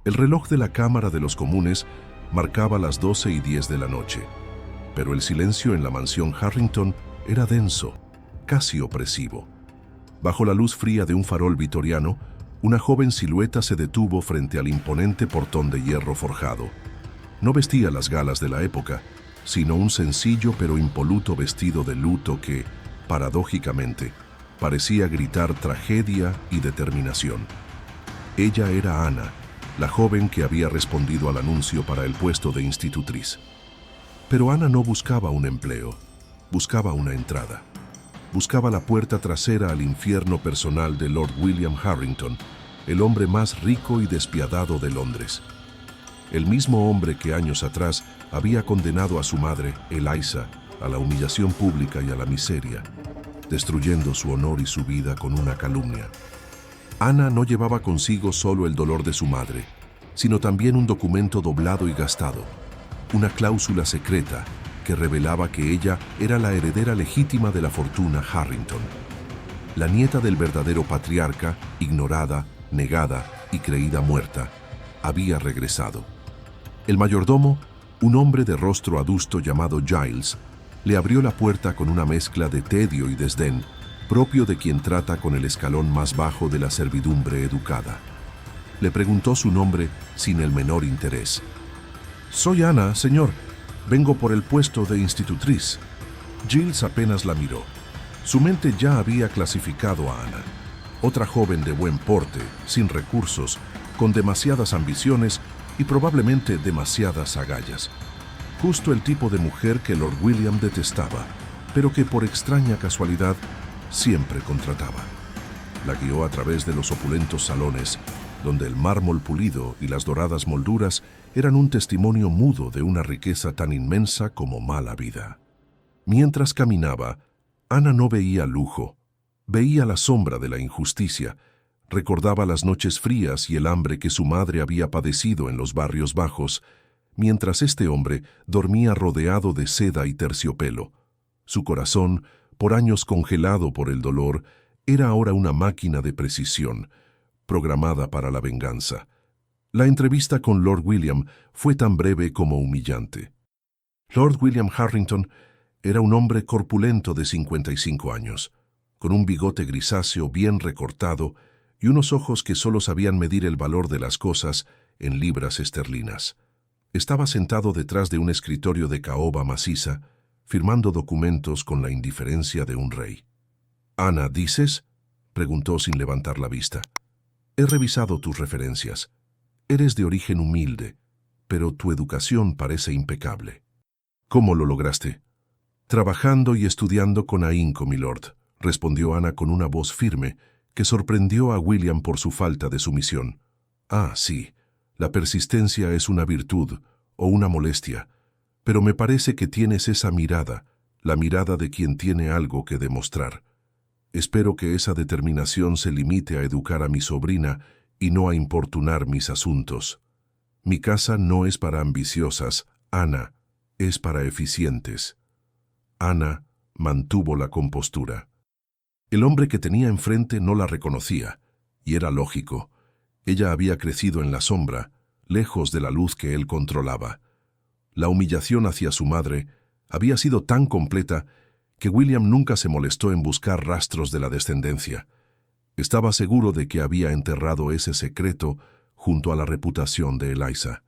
El reloj de la Cámara de los Comunes marcaba las 12:10 de la noche, pero el silencio en la mansión Harrington era denso, casi opresivo. Bajo la luz fría de un farol vitoriano, una joven silueta se detuvo frente al imponente portón de hierro forjado. No vestía las galas de la época, sino un sencillo pero impoluto vestido de luto que, paradójicamente, parecía gritar tragedia y determinación. Ella era Ana, la joven que había respondido al anuncio para el puesto de institutriz. Pero Ana no buscaba un empleo, buscaba una entrada. Buscaba la puerta trasera al infierno personal de Lord William Harrington, el hombre más rico y despiadado de Londres. El mismo hombre que años atrás había condenado a su madre, Eliza, a la humillación pública y a la miseria, destruyendo su honor y su vida con una calumnia. Ana no llevaba consigo solo el dolor de su madre, sino también un documento doblado y gastado, una cláusula secreta que revelaba que ella era la heredera legítima de la fortuna Harrington. La nieta del verdadero patriarca, ignorada, negada y creída muerta, había regresado. El mayordomo, un hombre de rostro adusto llamado Giles, le abrió la puerta con una mezcla de tedio y desdén, propio de quien trata con el escalón más bajo de la servidumbre educada. Le preguntó su nombre sin el menor interés. «Soy Ana, señor. Vengo por el puesto de institutriz». Giles apenas la miró. Su mente ya había clasificado a Ana, otra joven de buen porte, sin recursos, con demasiadas ambiciones y probablemente demasiadas agallas. Justo el tipo de mujer que Lord William detestaba, pero que por extraña casualidad siempre contrataba. La guió a través de los opulentos salones, donde el mármol pulido y las doradas molduras eran un testimonio mudo de una riqueza tan inmensa como mala vida. Mientras caminaba, Ana no veía lujo, veía la sombra de la injusticia, recordaba las noches frías y el hambre que su madre había padecido en los barrios bajos, mientras este hombre dormía rodeado de seda y terciopelo. Su corazón, por años congelado por el dolor, era ahora una máquina de precisión, programada para la venganza. La entrevista con Lord William fue tan breve como humillante. Lord William Harrington era un hombre corpulento de 55 años, con un bigote grisáceo bien recortado y unos ojos que solo sabían medir el valor de las cosas en libras esterlinas. Estaba sentado detrás de un escritorio de caoba maciza, firmando documentos con la indiferencia de un rey. «Ana, ¿dices?», preguntó sin levantar la vista. «He revisado tus referencias. Eres de origen humilde, pero tu educación parece impecable». «¿Cómo lo lograste?». «Trabajando y estudiando con ahínco, milord», respondió Ana con una voz firme que sorprendió a William por su falta de sumisión. «Ah, sí, la persistencia es una virtud o una molestia, pero me parece que tienes esa mirada, la mirada de quien tiene algo que demostrar. Espero que esa determinación se limite a educar a mi sobrina y no a importunar mis asuntos. Mi casa no es para ambiciosas, Ana, es para eficientes». Ana mantuvo la compostura. El hombre que tenía enfrente no la reconocía, y era lógico. Ella había crecido en la sombra, lejos de la luz que él controlaba. La humillación hacia su madre había sido tan completa que William nunca se molestó en buscar rastros de la descendencia. Estaba seguro de que había enterrado ese secreto junto a la reputación de Eliza.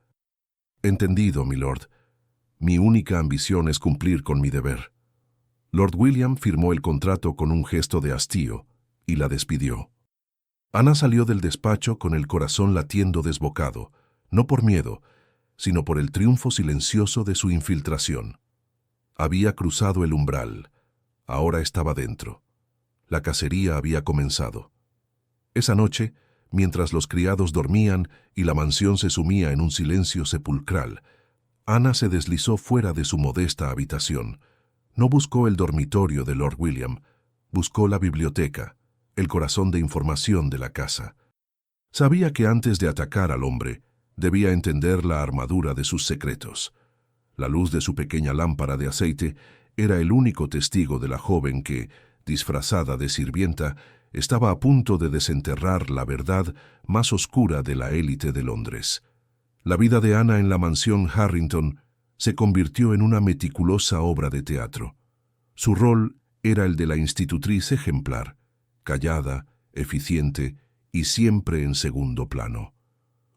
«Entendido, milord. Mi única ambición es cumplir con mi deber». Lord William firmó el contrato con un gesto de hastío y la despidió. Ana salió del despacho con el corazón latiendo desbocado, no por miedo, sino por el triunfo silencioso de su infiltración. Había cruzado el umbral, ahora estaba dentro. La cacería había comenzado. Esa noche, mientras los criados dormían y la mansión se sumía en un silencio sepulcral, Ana se deslizó fuera de su modesta habitación. No buscó el dormitorio de Lord William, buscó la biblioteca, el corazón de información de la casa. Sabía que antes de atacar al hombre, debía entender la armadura de sus secretos. La luz de su pequeña lámpara de aceite era el único testigo de la joven que, disfrazada de sirvienta, estaba a punto de desenterrar la verdad más oscura de la élite de Londres. La vida de Ana en la mansión Harrington se convirtió en una meticulosa obra de teatro. Su rol era el de la institutriz ejemplar, callada, eficiente y siempre en segundo plano.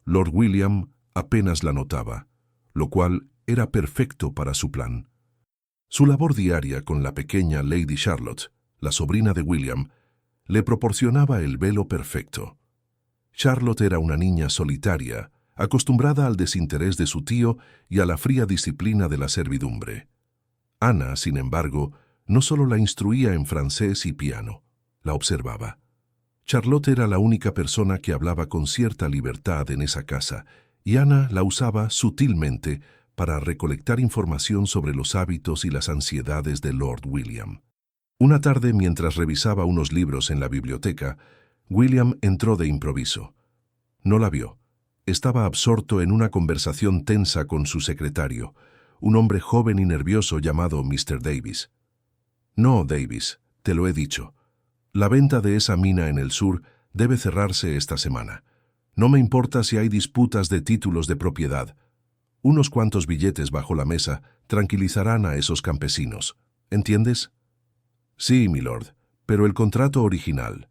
Lord William apenas la notaba, lo cual era perfecto para su plan. Su labor diaria con la pequeña Lady Charlotte, la sobrina de William, le proporcionaba el velo perfecto. Charlotte era una niña solitaria, acostumbrada al desinterés de su tío y a la fría disciplina de la servidumbre. Ana, sin embargo, no solo la instruía en francés y piano, la observaba. Charlotte era la única persona que hablaba con cierta libertad en esa casa, y Ana la usaba sutilmente para recolectar información sobre los hábitos y las ansiedades de Lord William. Una tarde, mientras revisaba unos libros en la biblioteca, William entró de improviso. No la vio. Estaba absorto en una conversación tensa con su secretario, un hombre joven y nervioso llamado Mr. Davis. «No, Davis, te lo he dicho. La venta de esa mina en el sur debe cerrarse esta semana. No me importa si hay disputas de títulos de propiedad. Unos cuantos billetes bajo la mesa tranquilizarán a esos campesinos. ¿Entiendes?» «Sí, milord, pero el contrato original».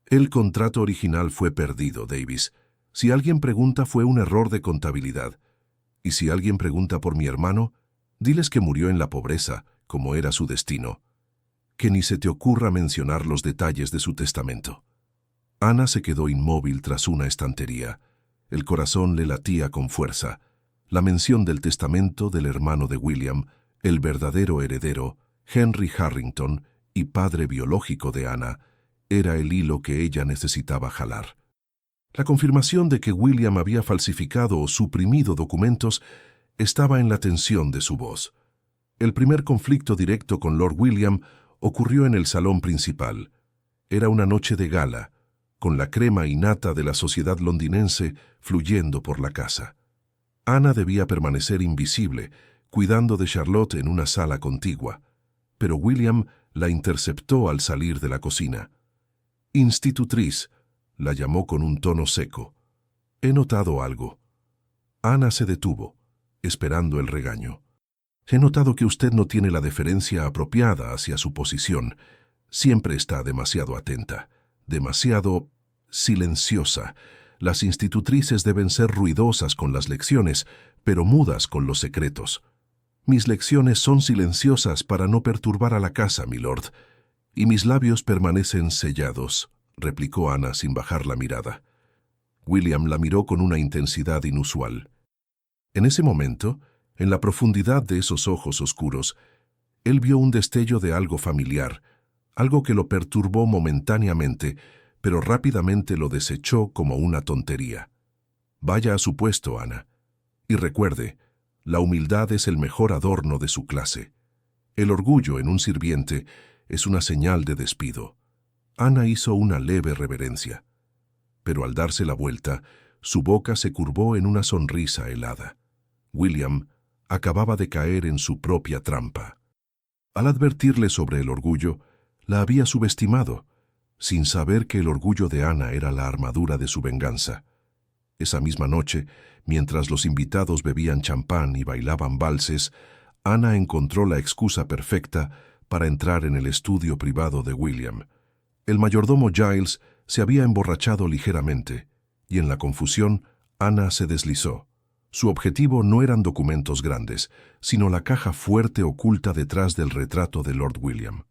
«El contrato original fue perdido, Davis. Si alguien pregunta, fue un error de contabilidad. Y si alguien pregunta por mi hermano, diles que murió en la pobreza, como era su destino. Que ni se te ocurra mencionar los detalles de su testamento». Ana se quedó inmóvil tras una estantería. El corazón le latía con fuerza. La mención del testamento del hermano de William, el verdadero heredero, Henry Harrington, y padre biológico de Ana, era el hilo que ella necesitaba jalar. La confirmación de que William había falsificado o suprimido documentos estaba en la tensión de su voz. El primer conflicto directo con Lord William ocurrió en el salón principal. Era una noche de gala, con la crema y nata de la sociedad londinense fluyendo por la casa. Ana debía permanecer invisible, cuidando de Charlotte en una sala contigua, pero William la interceptó al salir de la cocina. «Institutriz», la llamó con un tono seco. «He notado algo». Ana se detuvo, esperando el regaño. «He notado que usted no tiene la deferencia apropiada hacia su posición. Siempre está demasiado atenta, demasiado silenciosa. Las institutrices deben ser ruidosas con las lecciones, pero mudas con los secretos. Mis lecciones son silenciosas para no perturbar a la casa, milord, y mis labios permanecen sellados», replicó Ana sin bajar la mirada. William la miró con una intensidad inusual. En ese momento, en la profundidad de esos ojos oscuros, él vio un destello de algo familiar, algo que lo perturbó momentáneamente, pero rápidamente lo desechó como una tontería. «Vaya a su puesto, Ana. Y recuerde, la humildad es el mejor adorno de su clase. El orgullo en un sirviente es una señal de despido». Ana hizo una leve reverencia, pero al darse la vuelta, su boca se curvó en una sonrisa helada. William acababa de caer en su propia trampa. Al advertirle sobre el orgullo, la había subestimado, sin saber que el orgullo de Ana era la armadura de su venganza. Esa misma noche, mientras los invitados bebían champán y bailaban valses, Ana encontró la excusa perfecta para entrar en el estudio privado de William. El mayordomo Giles se había emborrachado ligeramente, y en la confusión, Ana se deslizó. Su objetivo no eran documentos grandes, sino la caja fuerte oculta detrás del retrato de Lord William.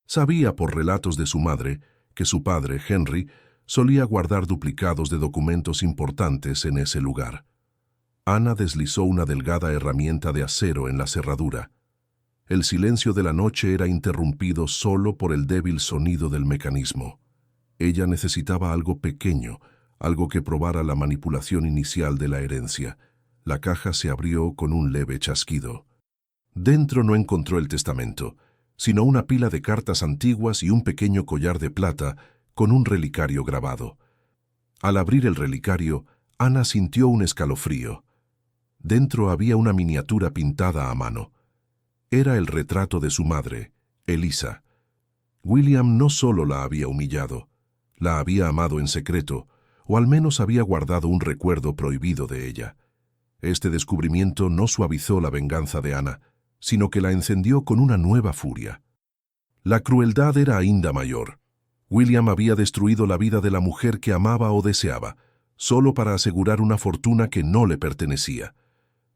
Sabía por relatos de su madre que su padre, Henry, solía guardar duplicados de documentos importantes en ese lugar. Ana deslizó una delgada herramienta de acero en la cerradura. El silencio de la noche era interrumpido solo por el débil sonido del mecanismo. Ella necesitaba algo pequeño, algo que probara la manipulación inicial de la herencia. La caja se abrió con un leve chasquido. Dentro no encontró el testamento, sino una pila de cartas antiguas y un pequeño collar de plata con un relicario grabado. Al abrir el relicario, Ana sintió un escalofrío. Dentro había una miniatura pintada a mano. Era el retrato de su madre, Elisa. William no solo la había humillado, la había amado en secreto, o al menos había guardado un recuerdo prohibido de ella. Este descubrimiento no suavizó la venganza de Anna, sino que la encendió con una nueva furia. La crueldad era ainda mayor. William había destruido la vida de la mujer que amaba o deseaba, solo para asegurar una fortuna que no le pertenecía.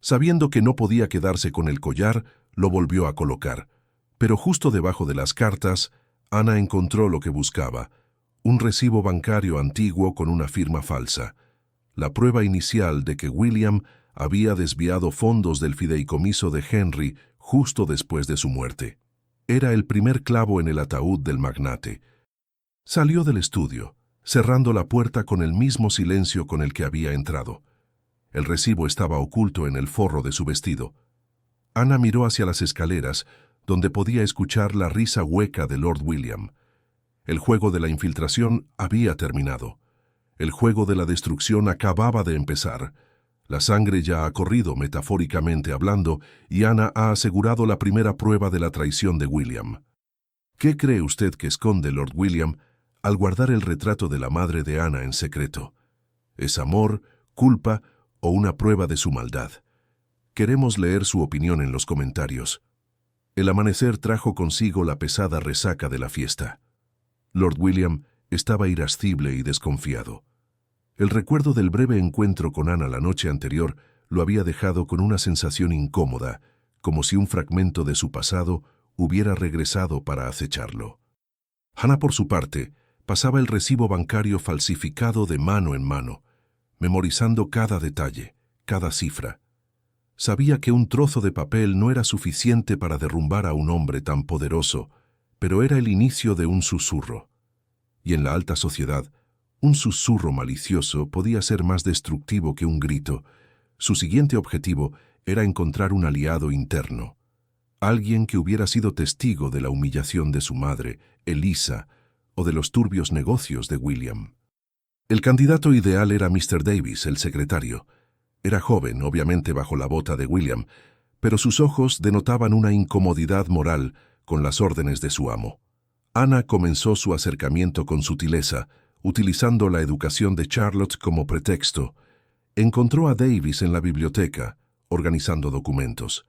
Sabiendo que no podía quedarse con el collar, lo volvió a colocar. Pero justo debajo de las cartas, Anna encontró lo que buscaba: un recibo bancario antiguo con una firma falsa. La prueba inicial de que William había desviado fondos del fideicomiso de Henry justo después de su muerte. Era el primer clavo en el ataúd del magnate. Salió del estudio, cerrando la puerta con el mismo silencio con el que había entrado. El recibo estaba oculto en el forro de su vestido. Anna miró hacia las escaleras, donde podía escuchar la risa hueca de Lord William. El juego de la infiltración había terminado. El juego de la destrucción acababa de empezar. La sangre ya ha corrido, metafóricamente hablando, y Anna ha asegurado la primera prueba de la traición de William. ¿Qué cree usted que esconde Lord William al guardar el retrato de la madre de Anna en secreto? ¿Es amor, culpa o una prueba de su maldad? Queremos leer su opinión en los comentarios. El amanecer trajo consigo la pesada resaca de la fiesta. Lord William estaba irascible y desconfiado. El recuerdo del breve encuentro con Anna la noche anterior lo había dejado con una sensación incómoda, como si un fragmento de su pasado hubiera regresado para acecharlo. Hannah, por su parte, pasaba el recibo bancario falsificado de mano en mano, memorizando cada detalle, cada cifra. Sabía que un trozo de papel no era suficiente para derrumbar a un hombre tan poderoso, pero era el inicio de un susurro. Y en la alta sociedad, un susurro malicioso podía ser más destructivo que un grito. Su siguiente objetivo era encontrar un aliado interno. Alguien que hubiera sido testigo de la humillación de su madre, Elisa, o de los turbios negocios de William. El candidato ideal era Mr. Davis, el secretario. Era joven, obviamente bajo la bota de William, pero sus ojos denotaban una incomodidad moral con las órdenes de su amo. Anna comenzó su acercamiento con sutileza, utilizando la educación de Charlotte como pretexto. Encontró a Davis en la biblioteca, organizando documentos.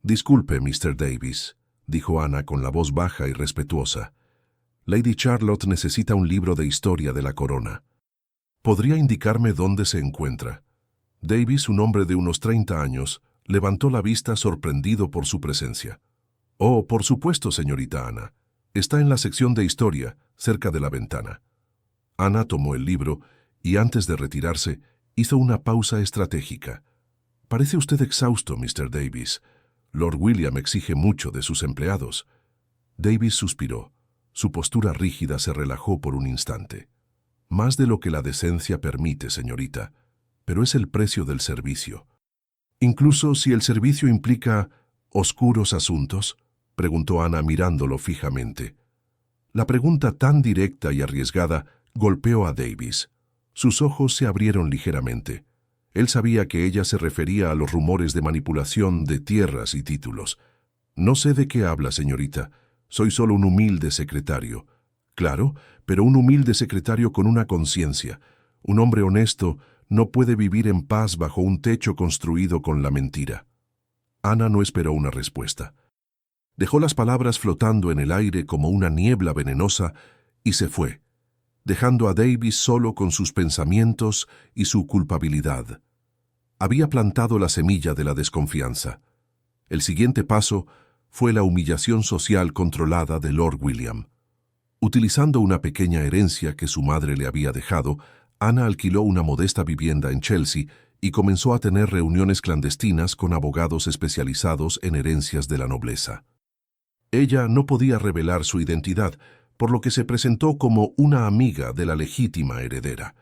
«Disculpe, Mr. Davis», dijo Anna con la voz baja y respetuosa. «Lady Charlotte necesita un libro de historia de la corona. ¿Podría indicarme dónde se encuentra?» Davis, un hombre de unos 30 años, levantó la vista sorprendido por su presencia. «Oh, por supuesto, señorita Anna. Está en la sección de historia, cerca de la ventana». Anna tomó el libro y, antes de retirarse, hizo una pausa estratégica. «Parece usted exhausto, Mr. Davis. Lord William exige mucho de sus empleados». Davis suspiró. Su postura rígida se relajó por un instante. «Más de lo que la decencia permite, señorita, pero es el precio del servicio». «Incluso si el servicio implica oscuros asuntos», preguntó Anna mirándolo fijamente. La pregunta tan directa y arriesgada golpeó a Davis. Sus ojos se abrieron ligeramente. Él sabía que ella se refería a los rumores de manipulación de tierras y títulos. «No sé de qué habla, señorita. Soy solo un humilde secretario». «Claro, pero un humilde secretario con una conciencia. Un hombre honesto no puede vivir en paz bajo un techo construido con la mentira». Anna no esperó una respuesta. Dejó las palabras flotando en el aire como una niebla venenosa y se fue, dejando a Davis solo con sus pensamientos y su culpabilidad. Había plantado la semilla de la desconfianza. El siguiente paso fue la humillación social controlada de Lord William. Utilizando una pequeña herencia que su madre le había dejado, Anna alquiló una modesta vivienda en Chelsea y comenzó a tener reuniones clandestinas con abogados especializados en herencias de la nobleza. Ella no podía revelar su identidad, por lo que se presentó como una amiga de la legítima heredera.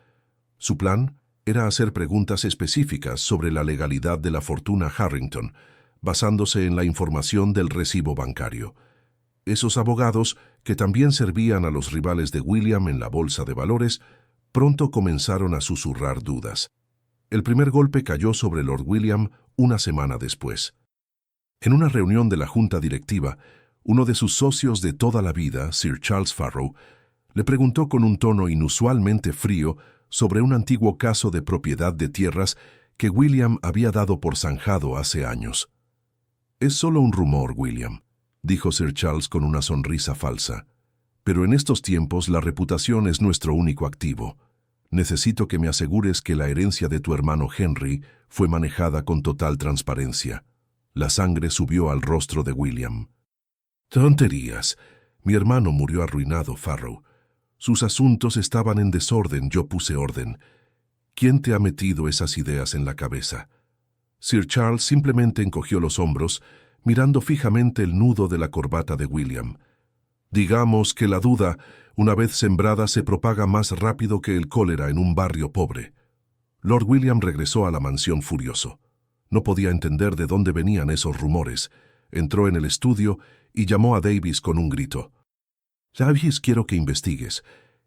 Su plan era hacer preguntas específicas sobre la legalidad de la fortuna Harrington, basándose en la información del recibo bancario. Esos abogados, que también servían a los rivales de William en la bolsa de valores, pronto comenzaron a susurrar dudas. El primer golpe cayó sobre Lord William una semana después. En una reunión de la junta directiva, uno de sus socios de toda la vida, Sir Charles Farrow, le preguntó con un tono inusualmente frío sobre un antiguo caso de propiedad de tierras que William había dado por zanjado hace años. «Es solo un rumor, William», dijo Sir Charles con una sonrisa falsa. «Pero en estos tiempos la reputación es nuestro único activo. Necesito que me asegures que la herencia de tu hermano Henry fue manejada con total transparencia». La sangre subió al rostro de William. «Tonterías. Mi hermano murió arruinado, Farrow. Sus asuntos estaban en desorden, yo puse orden. ¿Quién te ha metido esas ideas en la cabeza?» Sir Charles simplemente encogió los hombros, mirando fijamente el nudo de la corbata de William. «Digamos que la duda, una vez sembrada, se propaga más rápido que el cólera en un barrio pobre». Lord William regresó a la mansión furioso. No podía entender de dónde venían esos rumores. Entró en el estudio y llamó a Davis con un grito. «Davis, quiero que investigues.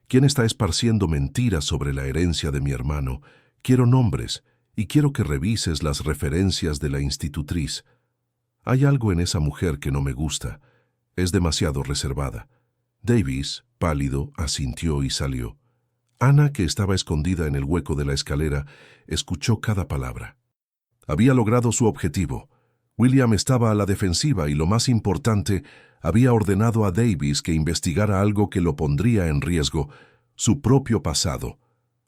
¿Quién está esparciendo mentiras sobre la herencia de mi hermano? Quiero nombres y quiero que revises las referencias de la institutriz. Hay algo en esa mujer que no me gusta. Es demasiado reservada». Davis, pálido, asintió y salió. Ana, que estaba escondida en el hueco de la escalera, escuchó cada palabra. Había logrado su objetivo. William estaba a la defensiva y, lo más importante, había ordenado a Davis que investigara algo que lo pondría en riesgo, su propio pasado.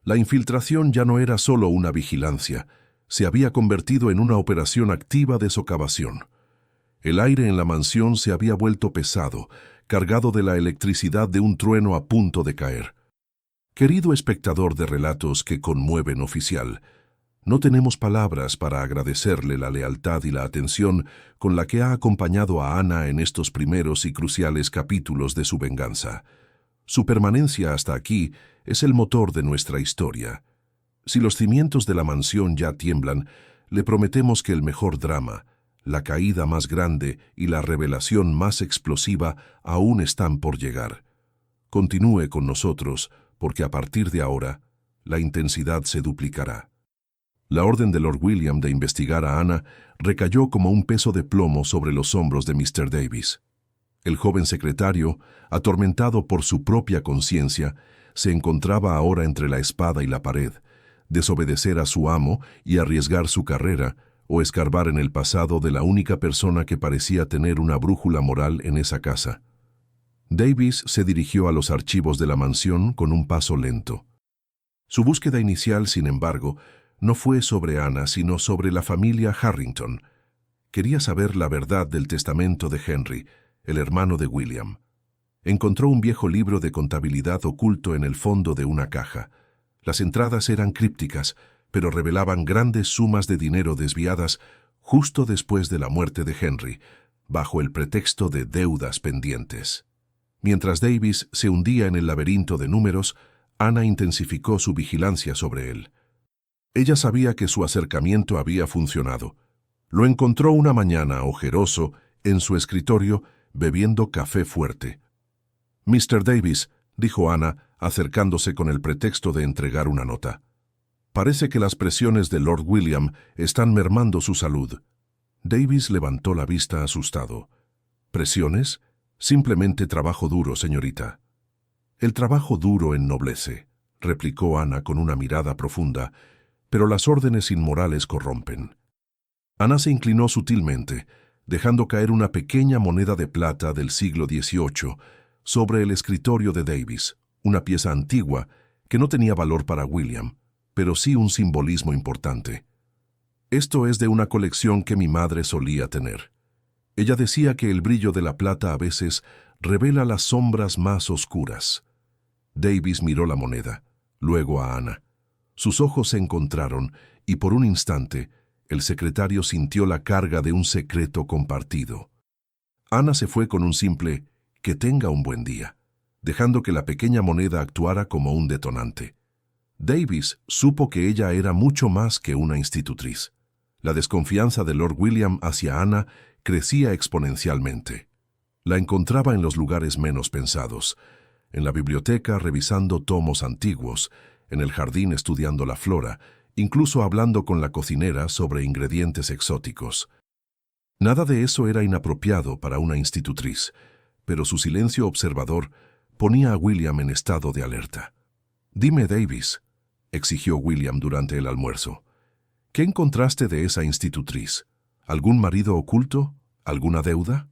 La infiltración ya no era solo una vigilancia, se había convertido en una operación activa de socavación. El aire en la mansión se había vuelto pesado, cargado de la electricidad de un trueno a punto de caer. Querido espectador de relatos que conmueven oficial, no tenemos palabras para agradecerle la lealtad y la atención con la que ha acompañado a Ana en estos primeros y cruciales capítulos de su venganza. Su permanencia hasta aquí es el motor de nuestra historia. Si los cimientos de la mansión ya tiemblan, le prometemos que el mejor drama, la caída más grande y la revelación más explosiva aún están por llegar. Continúe con nosotros, porque a partir de ahora, la intensidad se duplicará. La orden de Lord William de investigar a Ana recayó como un peso de plomo sobre los hombros de Mr. Davis. El joven secretario, atormentado por su propia conciencia, se encontraba ahora entre la espada y la pared, desobedecer a su amo y arriesgar su carrera, o escarbar en el pasado de la única persona que parecía tener una brújula moral en esa casa. Davis se dirigió a los archivos de la mansión con un paso lento. Su búsqueda inicial, sin embargo, no fue sobre Ana, sino sobre la familia Harrington. Quería saber la verdad del testamento de Henry, el hermano de William. Encontró un viejo libro de contabilidad oculto en el fondo de una caja. Las entradas eran crípticas, pero revelaban grandes sumas de dinero desviadas justo después de la muerte de Henry, bajo el pretexto de deudas pendientes. Mientras Davis se hundía en el laberinto de números, Ana intensificó su vigilancia sobre él. Ella sabía que su acercamiento había funcionado. Lo encontró una mañana, ojeroso, en su escritorio, bebiendo café fuerte. «Mr. Davis», dijo Ana, acercándose con el pretexto de entregar una nota. «Parece que las presiones de Lord William están mermando su salud». Davis levantó la vista asustado. «¿Presiones? Simplemente trabajo duro, señorita». «El trabajo duro ennoblece», replicó Ana con una mirada profunda, «pero las órdenes inmorales corrompen». Ana se inclinó sutilmente, dejando caer una pequeña moneda de plata del siglo XVIII sobre el escritorio de Davis, una pieza antigua que no tenía valor para William, pero sí un simbolismo importante. «Esto es de una colección que mi madre solía tener. Ella decía que el brillo de la plata a veces revela las sombras más oscuras». Davis miró la moneda, luego a Ana. Sus ojos se encontraron y por un instante el secretario sintió la carga de un secreto compartido. Ana se fue con un simple «que tenga un buen día», dejando que la pequeña moneda actuara como un detonante. Davis supo que ella era mucho más que una institutriz. La desconfianza de Lord William hacia Ana crecía exponencialmente. La encontraba en los lugares menos pensados, en la biblioteca revisando tomos antiguos, en el jardín estudiando la flora, incluso hablando con la cocinera sobre ingredientes exóticos. Nada de eso era inapropiado para una institutriz, pero su silencio observador ponía a William en estado de alerta. «Dime, Davis, exigió William durante el almuerzo. ¿Qué encontraste de esa institutriz? ¿Algún marido oculto? ¿Alguna deuda?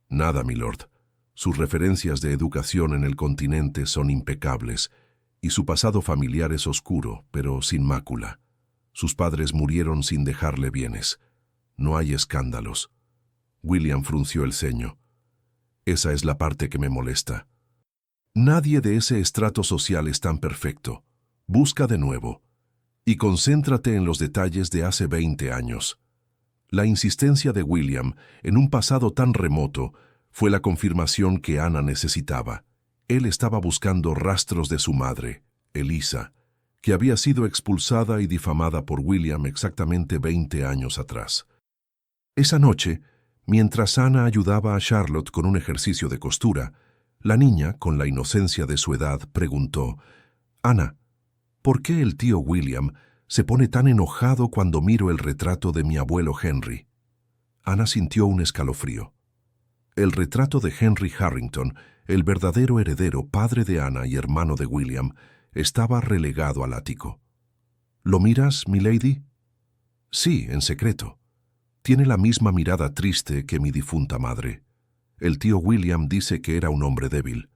Nada, milord. Sus referencias de educación en el continente son impecables, y su pasado familiar es oscuro, pero sin mácula. Sus padres murieron sin dejarle bienes. No hay escándalos. William frunció el ceño. Esa es la parte que me molesta. Nadie de ese estrato social es tan perfecto. Busca de nuevo. Y concéntrate en los detalles de hace 20 años. La insistencia de William en un pasado tan remoto fue la confirmación que Ana necesitaba. Él estaba buscando rastros de su madre, Elisa, que había sido expulsada y difamada por William exactamente 20 años atrás. Esa noche, mientras Ana ayudaba a Charlotte con un ejercicio de costura, la niña, con la inocencia de su edad, preguntó: «Ana, ¿por qué el tío William se pone tan enojado cuando miro el retrato de mi abuelo Henry?» Ana sintió un escalofrío. El retrato de Henry Harrington, el verdadero heredero, padre de Ana y hermano de William, estaba relegado al ático. «¿Lo miras, milady?» «Sí, en secreto. Tiene la misma mirada triste que mi difunta madre. El tío William dice que era un hombre débil.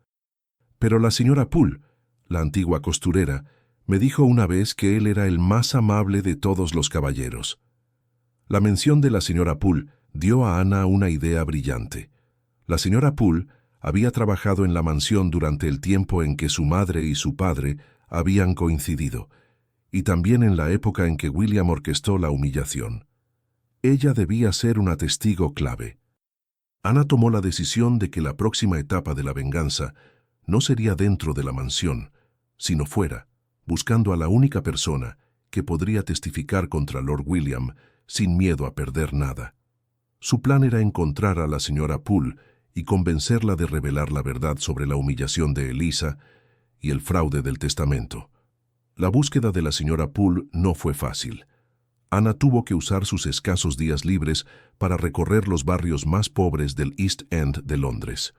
Pero la señora Poole, la antigua costurera, me dijo una vez que él era el más amable de todos los caballeros». La mención de la señora Poole dio a Ana una idea brillante. La señora Poole había trabajado en la mansión durante el tiempo en que su madre y su padre habían coincidido, y también en la época en que William orquestó la humillación. Ella debía ser una testigo clave. Ana tomó la decisión de que la próxima etapa de la venganza no sería dentro de la mansión, sino fuera, buscando a la única persona que podría testificar contra Lord William sin miedo a perder nada. Su plan era encontrar a la señora Poole y convencerla de revelar la verdad sobre la humillación de Elisa y el fraude del testamento. La búsqueda de la señora Poole no fue fácil. Ana tuvo que usar sus escasos días libres para recorrer los barrios más pobres del East End de Londres.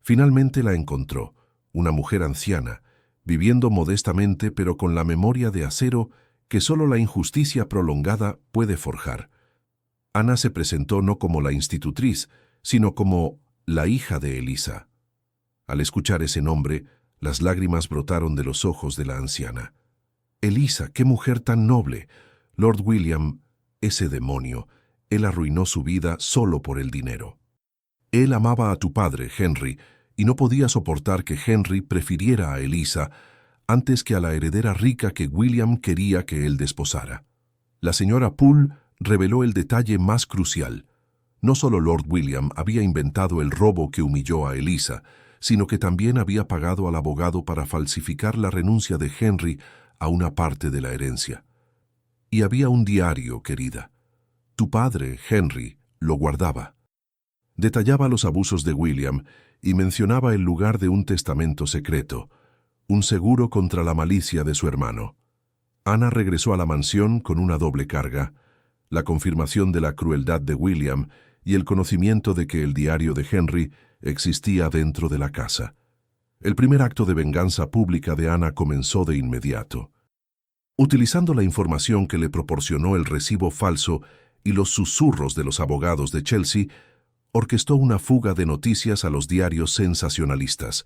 Finalmente la encontró, una mujer anciana, viviendo modestamente pero con la memoria de acero que solo la injusticia prolongada puede forjar. Ana se presentó no como la institutriz, sino como la hija de Elisa. Al escuchar ese nombre, las lágrimas brotaron de los ojos de la anciana. «Elisa, qué mujer tan noble. Lord William, ese demonio, él arruinó su vida solo por el dinero. Él amaba a tu padre, Henry, y no podía soportar que Henry prefiriera a Elisa antes que a la heredera rica que William quería que él desposara». La señora Poole reveló el detalle más crucial. No solo Lord William había inventado el robo que humilló a Elisa, sino que también había pagado al abogado para falsificar la renuncia de Henry a una parte de la herencia. Y había un diario, querida. Tu padre, Henry, lo guardaba. Detallaba los abusos de William y mencionaba el lugar de un testamento secreto, un seguro contra la malicia de su hermano. Ana regresó a la mansión con una doble carga: la confirmación de la crueldad de William y el conocimiento de que el diario de Henry existía dentro de la casa. El primer acto de venganza pública de Ana comenzó de inmediato. Utilizando la información que le proporcionó el recibo falso y los susurros de los abogados de Chelsea, orquestó una fuga de noticias a los diarios sensacionalistas.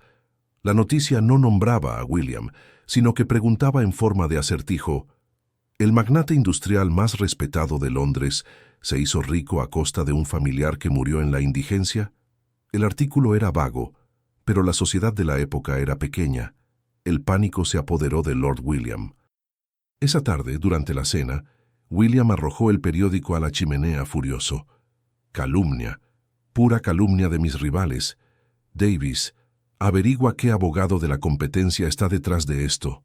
La noticia no nombraba a William, sino que preguntaba en forma de acertijo: ¿el magnate industrial más respetado de Londres se hizo rico a costa de un familiar que murió en la indigencia? El artículo era vago, pero la sociedad de la época era pequeña. El pánico se apoderó de Lord William. Esa tarde, durante la cena, William arrojó el periódico a la chimenea furioso. «Calumnia, pura calumnia de mis rivales. Davis, averigua qué abogado de la competencia está detrás de esto».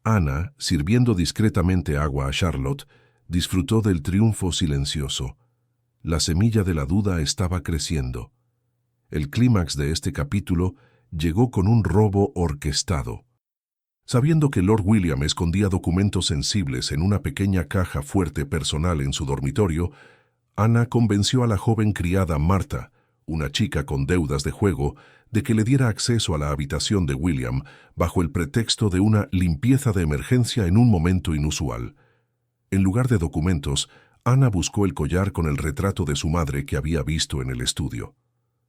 Ana, sirviendo discretamente agua a Charlotte, disfrutó del triunfo silencioso. La semilla de la duda estaba creciendo. El clímax de este capítulo llegó con un robo orquestado. Sabiendo que Lord William escondía documentos sensibles en una pequeña caja fuerte personal en su dormitorio, Ana convenció a la joven criada Marta, una chica con deudas de juego, de que le diera acceso a la habitación de William bajo el pretexto de una limpieza de emergencia en un momento inusual. En lugar de documentos, Ana buscó el collar con el retrato de su madre que había visto en el estudio.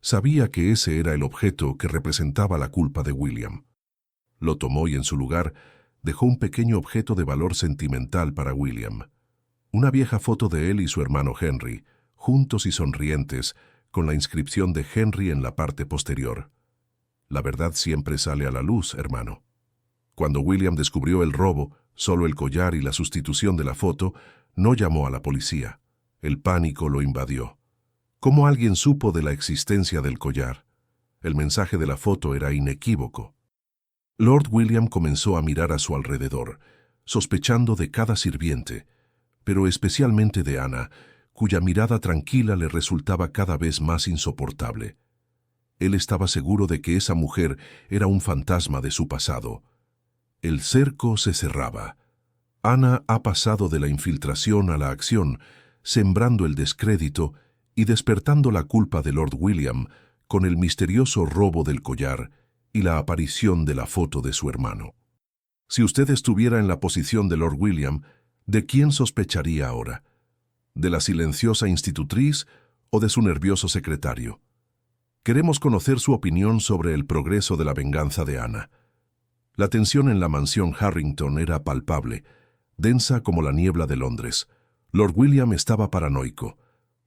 Sabía que ese era el objeto que representaba la culpa de William. Lo tomó y en su lugar dejó un pequeño objeto de valor sentimental para William. Una vieja foto de él y su hermano Henry, juntos y sonrientes, con la inscripción de Henry en la parte posterior. La verdad siempre sale a la luz, hermano. Cuando William descubrió el robo, solo el collar y la sustitución de la foto, no llamó a la policía. El pánico lo invadió. ¿Cómo alguien supo de la existencia del collar? El mensaje de la foto era inequívoco. Lord William comenzó a mirar a su alrededor, sospechando de cada sirviente, pero especialmente de Ana, cuya mirada tranquila le resultaba cada vez más insoportable. Él estaba seguro de que esa mujer era un fantasma de su pasado. El cerco se cerraba. Ana ha pasado de la infiltración a la acción, sembrando el descrédito y despertando la culpa de Lord William con el misterioso robo del collar y la aparición de la foto de su hermano. Si usted estuviera en la posición de Lord William, ¿de quién sospecharía ahora? ¿De la silenciosa institutriz o de su nervioso secretario? Queremos conocer su opinión sobre el progreso de la venganza de Ana. La tensión en la mansión Harrington era palpable, densa como la niebla de Londres. Lord William estaba paranoico.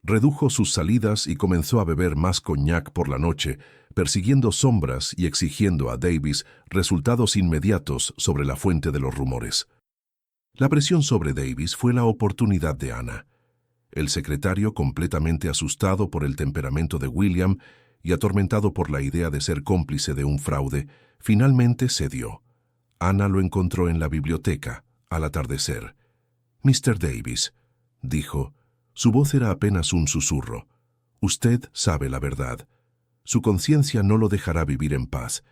Redujo sus salidas y comenzó a beber más coñac por la noche, persiguiendo sombras y exigiendo a Davies resultados inmediatos sobre la fuente de los rumores. La presión sobre Davies fue la oportunidad de Ana. El secretario, completamente asustado por el temperamento de William y atormentado por la idea de ser cómplice de un fraude, finalmente cedió. Ana lo encontró en la biblioteca, al atardecer. «Mr. Davies», dijo. Su voz era apenas un susurro. «Usted sabe la verdad. Su conciencia no lo dejará vivir en paz,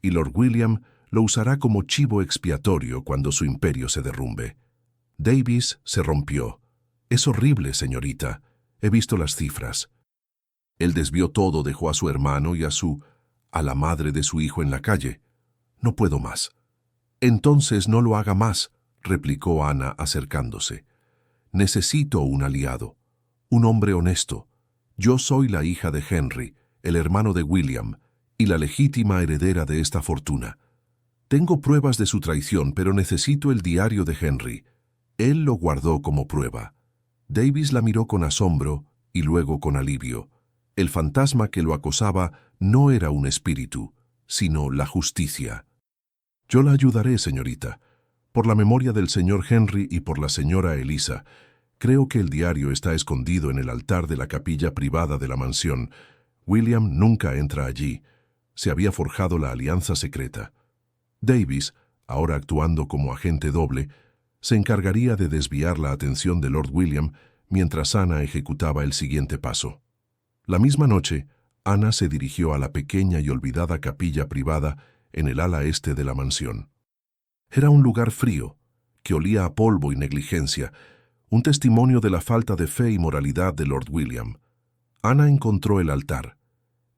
y Lord William lo usará como chivo expiatorio cuando su imperio se derrumbe». Davies se rompió. «Es horrible, señorita. He visto las cifras». Él desvió todo, dejó a su hermano y a la madre de su hijo en la calle. «No puedo más». «Entonces no lo haga más», replicó Ana acercándose. «Necesito un aliado, un hombre honesto. Yo soy la hija de Henry, el hermano de William, y la legítima heredera de esta fortuna. Tengo pruebas de su traición, pero necesito el diario de Henry. Él lo guardó como prueba». Davies la miró con asombro y luego con alivio. El fantasma que lo acosaba no era un espíritu, sino la justicia. «Yo la ayudaré, señorita. Por la memoria del señor Henry y por la señora Elisa. Creo que el diario está escondido en el altar de la capilla privada de la mansión. William nunca entra allí. Se había forjado la alianza secreta». Davies, ahora actuando como agente doble, se encargaría de desviar la atención de Lord William mientras Ana ejecutaba el siguiente paso. La misma noche, Ana se dirigió a la pequeña y olvidada capilla privada en el ala este de la mansión. Era un lugar frío, que olía a polvo y negligencia, un testimonio de la falta de fe y moralidad de Lord William. Ana encontró el altar.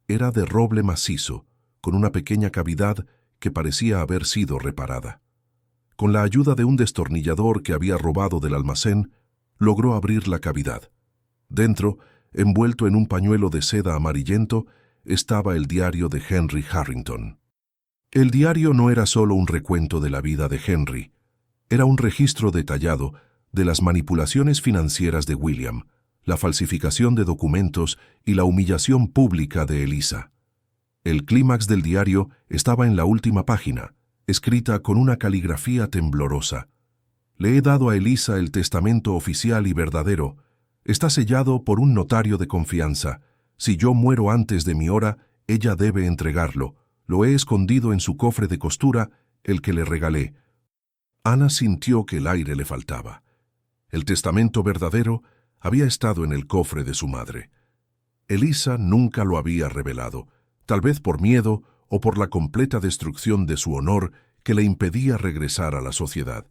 Era de roble macizo, con una pequeña cavidad que parecía haber sido reparada. Con la ayuda de un destornillador que había robado del almacén, logró abrir la cavidad. Dentro, envuelto en un pañuelo de seda amarillento, estaba el diario de Henry Harrington. El diario no era solo un recuento de la vida de Henry, era un registro detallado de las manipulaciones financieras de William, la falsificación de documentos y la humillación pública de Elisa. El clímax del diario estaba en la última página, escrita con una caligrafía temblorosa. «Le he dado a Elisa el testamento oficial y verdadero. Está sellado por un notario de confianza. Si yo muero antes de mi hora, ella debe entregarlo. Lo he escondido en su cofre de costura, el que le regalé». Ana sintió que el aire le faltaba. El testamento verdadero había estado en el cofre de su madre. Elisa nunca lo había revelado, tal vez por miedo o por la completa destrucción de su honor que le impedía regresar a la sociedad.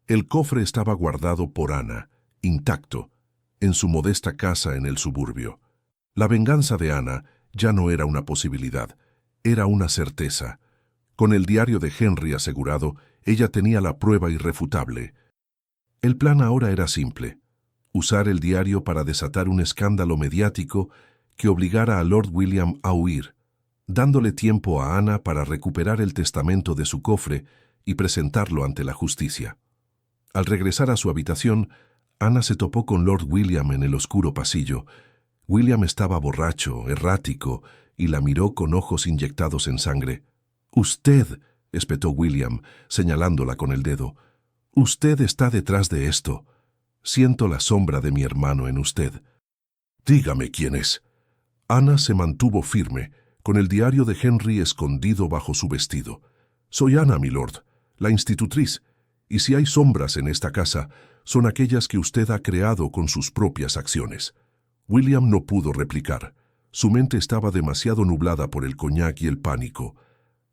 El cofre estaba guardado por Ana, intacto, en su modesta casa en el suburbio. La venganza de Ana ya no era una posibilidad. Era una certeza. Con el diario de Henry asegurado, ella tenía la prueba irrefutable. El plan ahora era simple: usar el diario para desatar un escándalo mediático que obligara a Lord William a huir, dándole tiempo a Ana para recuperar el testamento de su cofre y presentarlo ante la justicia. Al regresar a su habitación, Ana se topó con Lord William en el oscuro pasillo. William estaba borracho, errático, y la miró con ojos inyectados en sangre. «Usted», espetó William, señalándola con el dedo, «usted está detrás de esto. Siento la sombra de mi hermano en usted». «Dígame quién es». Ana se mantuvo firme, con el diario de Henry escondido bajo su vestido. «Soy Ana, milord, la institutriz, y si hay sombras en esta casa, son aquellas que usted ha creado con sus propias acciones». William no pudo replicar. Su mente estaba demasiado nublada por el coñac y el pánico.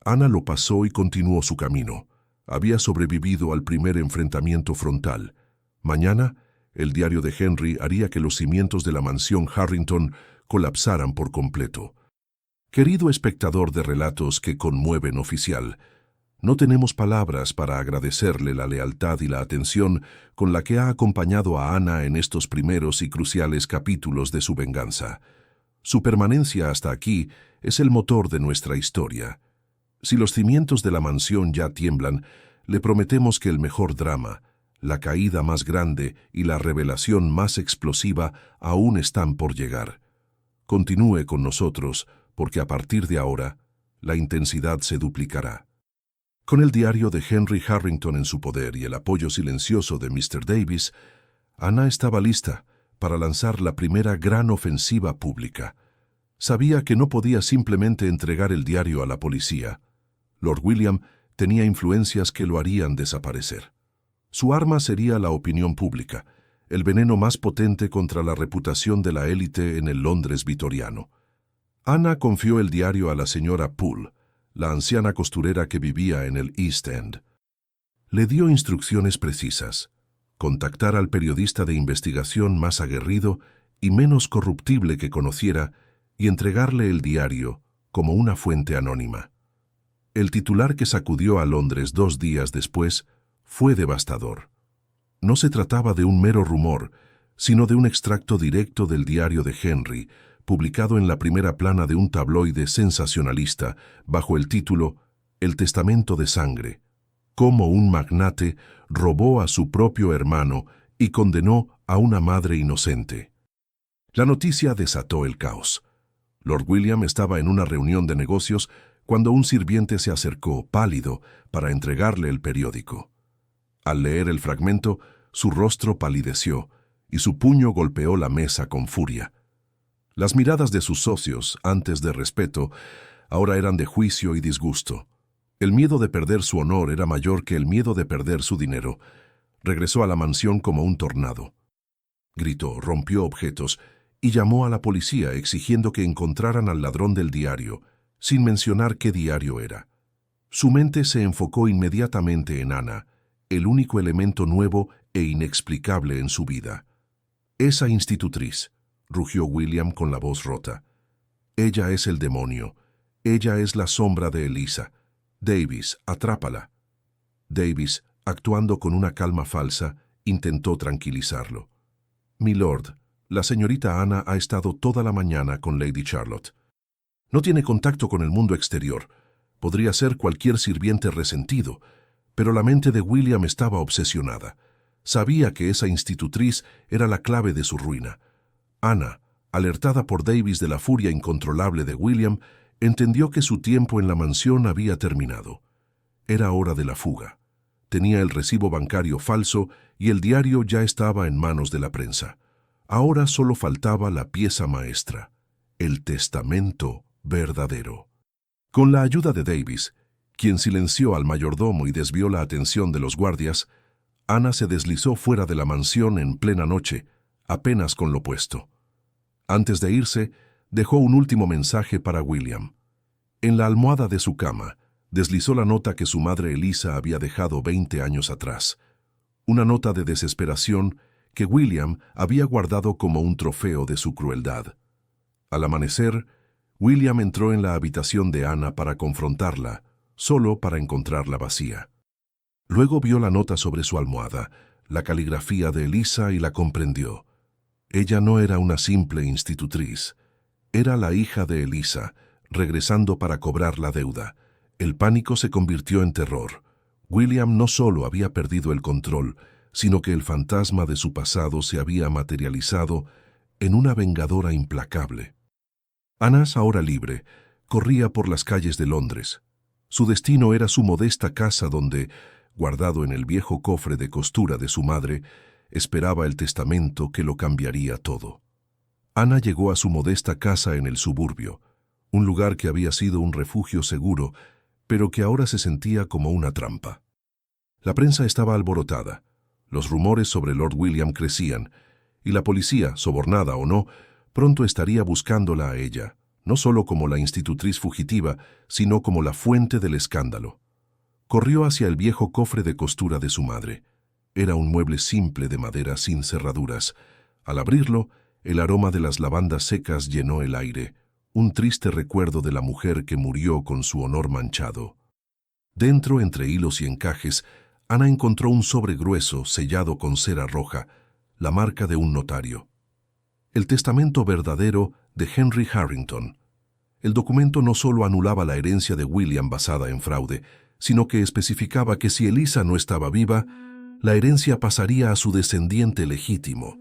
Ana lo pasó y continuó su camino. Había sobrevivido al primer enfrentamiento frontal. Mañana, el diario de Henry haría que los cimientos de la mansión Harrington colapsaran por completo. Querido espectador de relatos que conmueven oficial, no tenemos palabras para agradecerle la lealtad y la atención con la que ha acompañado a Ana en estos primeros y cruciales capítulos de su venganza. Su permanencia hasta aquí es el motor de nuestra historia. Si los cimientos de la mansión ya tiemblan, le prometemos que el mejor drama, la caída más grande y la revelación más explosiva aún están por llegar. Continúe con nosotros, porque a partir de ahora, la intensidad se duplicará. Con el diario de Henry Harrington en su poder y el apoyo silencioso de Mr. Davis, Ana estaba lista para lanzar la primera gran ofensiva pública. Sabía que no podía simplemente entregar el diario a la policía. Lord William tenía influencias que lo harían desaparecer. Su arma sería la opinión pública, el veneno más potente contra la reputación de la élite en el Londres vitoriano. Ana confió el diario a la señora Poole, la anciana costurera que vivía en el East End. Le dio instrucciones precisas: contactar al periodista de investigación más aguerrido y menos corruptible que conociera y entregarle el diario como una fuente anónima. El titular que sacudió a Londres 2 días después fue devastador. No se trataba de un mero rumor, sino de un extracto directo del diario de Henry, publicado en la primera plana de un tabloide sensacionalista bajo el título «El testamento de sangre», cómo un magnate robó a su propio hermano y condenó a una madre inocente. La noticia desató el caos. Lord William estaba en una reunión de negocios cuando un sirviente se acercó, pálido, para entregarle el periódico. Al leer el fragmento, su rostro palideció y su puño golpeó la mesa con furia. Las miradas de sus socios, antes de respeto, ahora eran de juicio y disgusto. El miedo de perder su honor era mayor que el miedo de perder su dinero. Regresó a la mansión como un tornado. Gritó, rompió objetos y llamó a la policía exigiendo que encontraran al ladrón del diario, sin mencionar qué diario era. Su mente se enfocó inmediatamente en Ana, el único elemento nuevo e inexplicable en su vida. «Esa institutriz», rugió William con la voz rota. «Ella es el demonio. Ella es la sombra de Elisa. Davis, atrápala». Davis, actuando con una calma falsa, intentó tranquilizarlo. «Milord, la señorita Ana ha estado toda la mañana con Lady Charlotte. No tiene contacto con el mundo exterior. Podría ser cualquier sirviente resentido, pero la mente de William estaba obsesionada. Sabía que esa institutriz era la clave de su ruina. Ana, alertada por Davis de la furia incontrolable de William, entendió que su tiempo en la mansión había terminado. Era hora de la fuga. Tenía el recibo bancario falso y el diario ya estaba en manos de la prensa. Ahora solo faltaba la pieza maestra, el testamento verdadero. Con la ayuda de Davis, quien silenció al mayordomo y desvió la atención de los guardias, Ana se deslizó fuera de la mansión en plena noche, apenas con lo puesto. Antes de irse, dejó un último mensaje para William. En la almohada de su cama, deslizó la nota que su madre Elisa había dejado 20 años atrás. Una nota de desesperación que William había guardado como un trofeo de su crueldad. Al amanecer, William entró en la habitación de Ana para confrontarla, solo para encontrarla vacía. Luego vio la nota sobre su almohada, la caligrafía de Elisa y la comprendió. Ella no era una simple institutriz. Era la hija de Elisa, regresando para cobrar la deuda. El pánico se convirtió en terror. William no solo había perdido el control, sino que el fantasma de su pasado se había materializado en una vengadora implacable. Ana, ahora libre, corría por las calles de Londres. Su destino era su modesta casa donde, guardado en el viejo cofre de costura de su madre, esperaba el testamento que lo cambiaría todo. Ana llegó a su modesta casa en el suburbio, un lugar que había sido un refugio seguro, pero que ahora se sentía como una trampa. La prensa estaba alborotada, los rumores sobre Lord William crecían, y la policía, sobornada o no, pronto estaría buscándola a ella, no solo como la institutriz fugitiva, sino como la fuente del escándalo. Corrió hacia el viejo cofre de costura de su madre. Era un mueble simple de madera sin cerraduras. Al abrirlo, el aroma de las lavandas secas llenó el aire, un triste recuerdo de la mujer que murió con su honor manchado. Dentro, entre hilos y encajes, Ana encontró un sobre grueso sellado con cera roja, la marca de un notario. El testamento verdadero de Henry Harrington. El documento no solo anulaba la herencia de William basada en fraude, sino que especificaba que si Elisa no estaba viva, la herencia pasaría a su descendiente legítimo.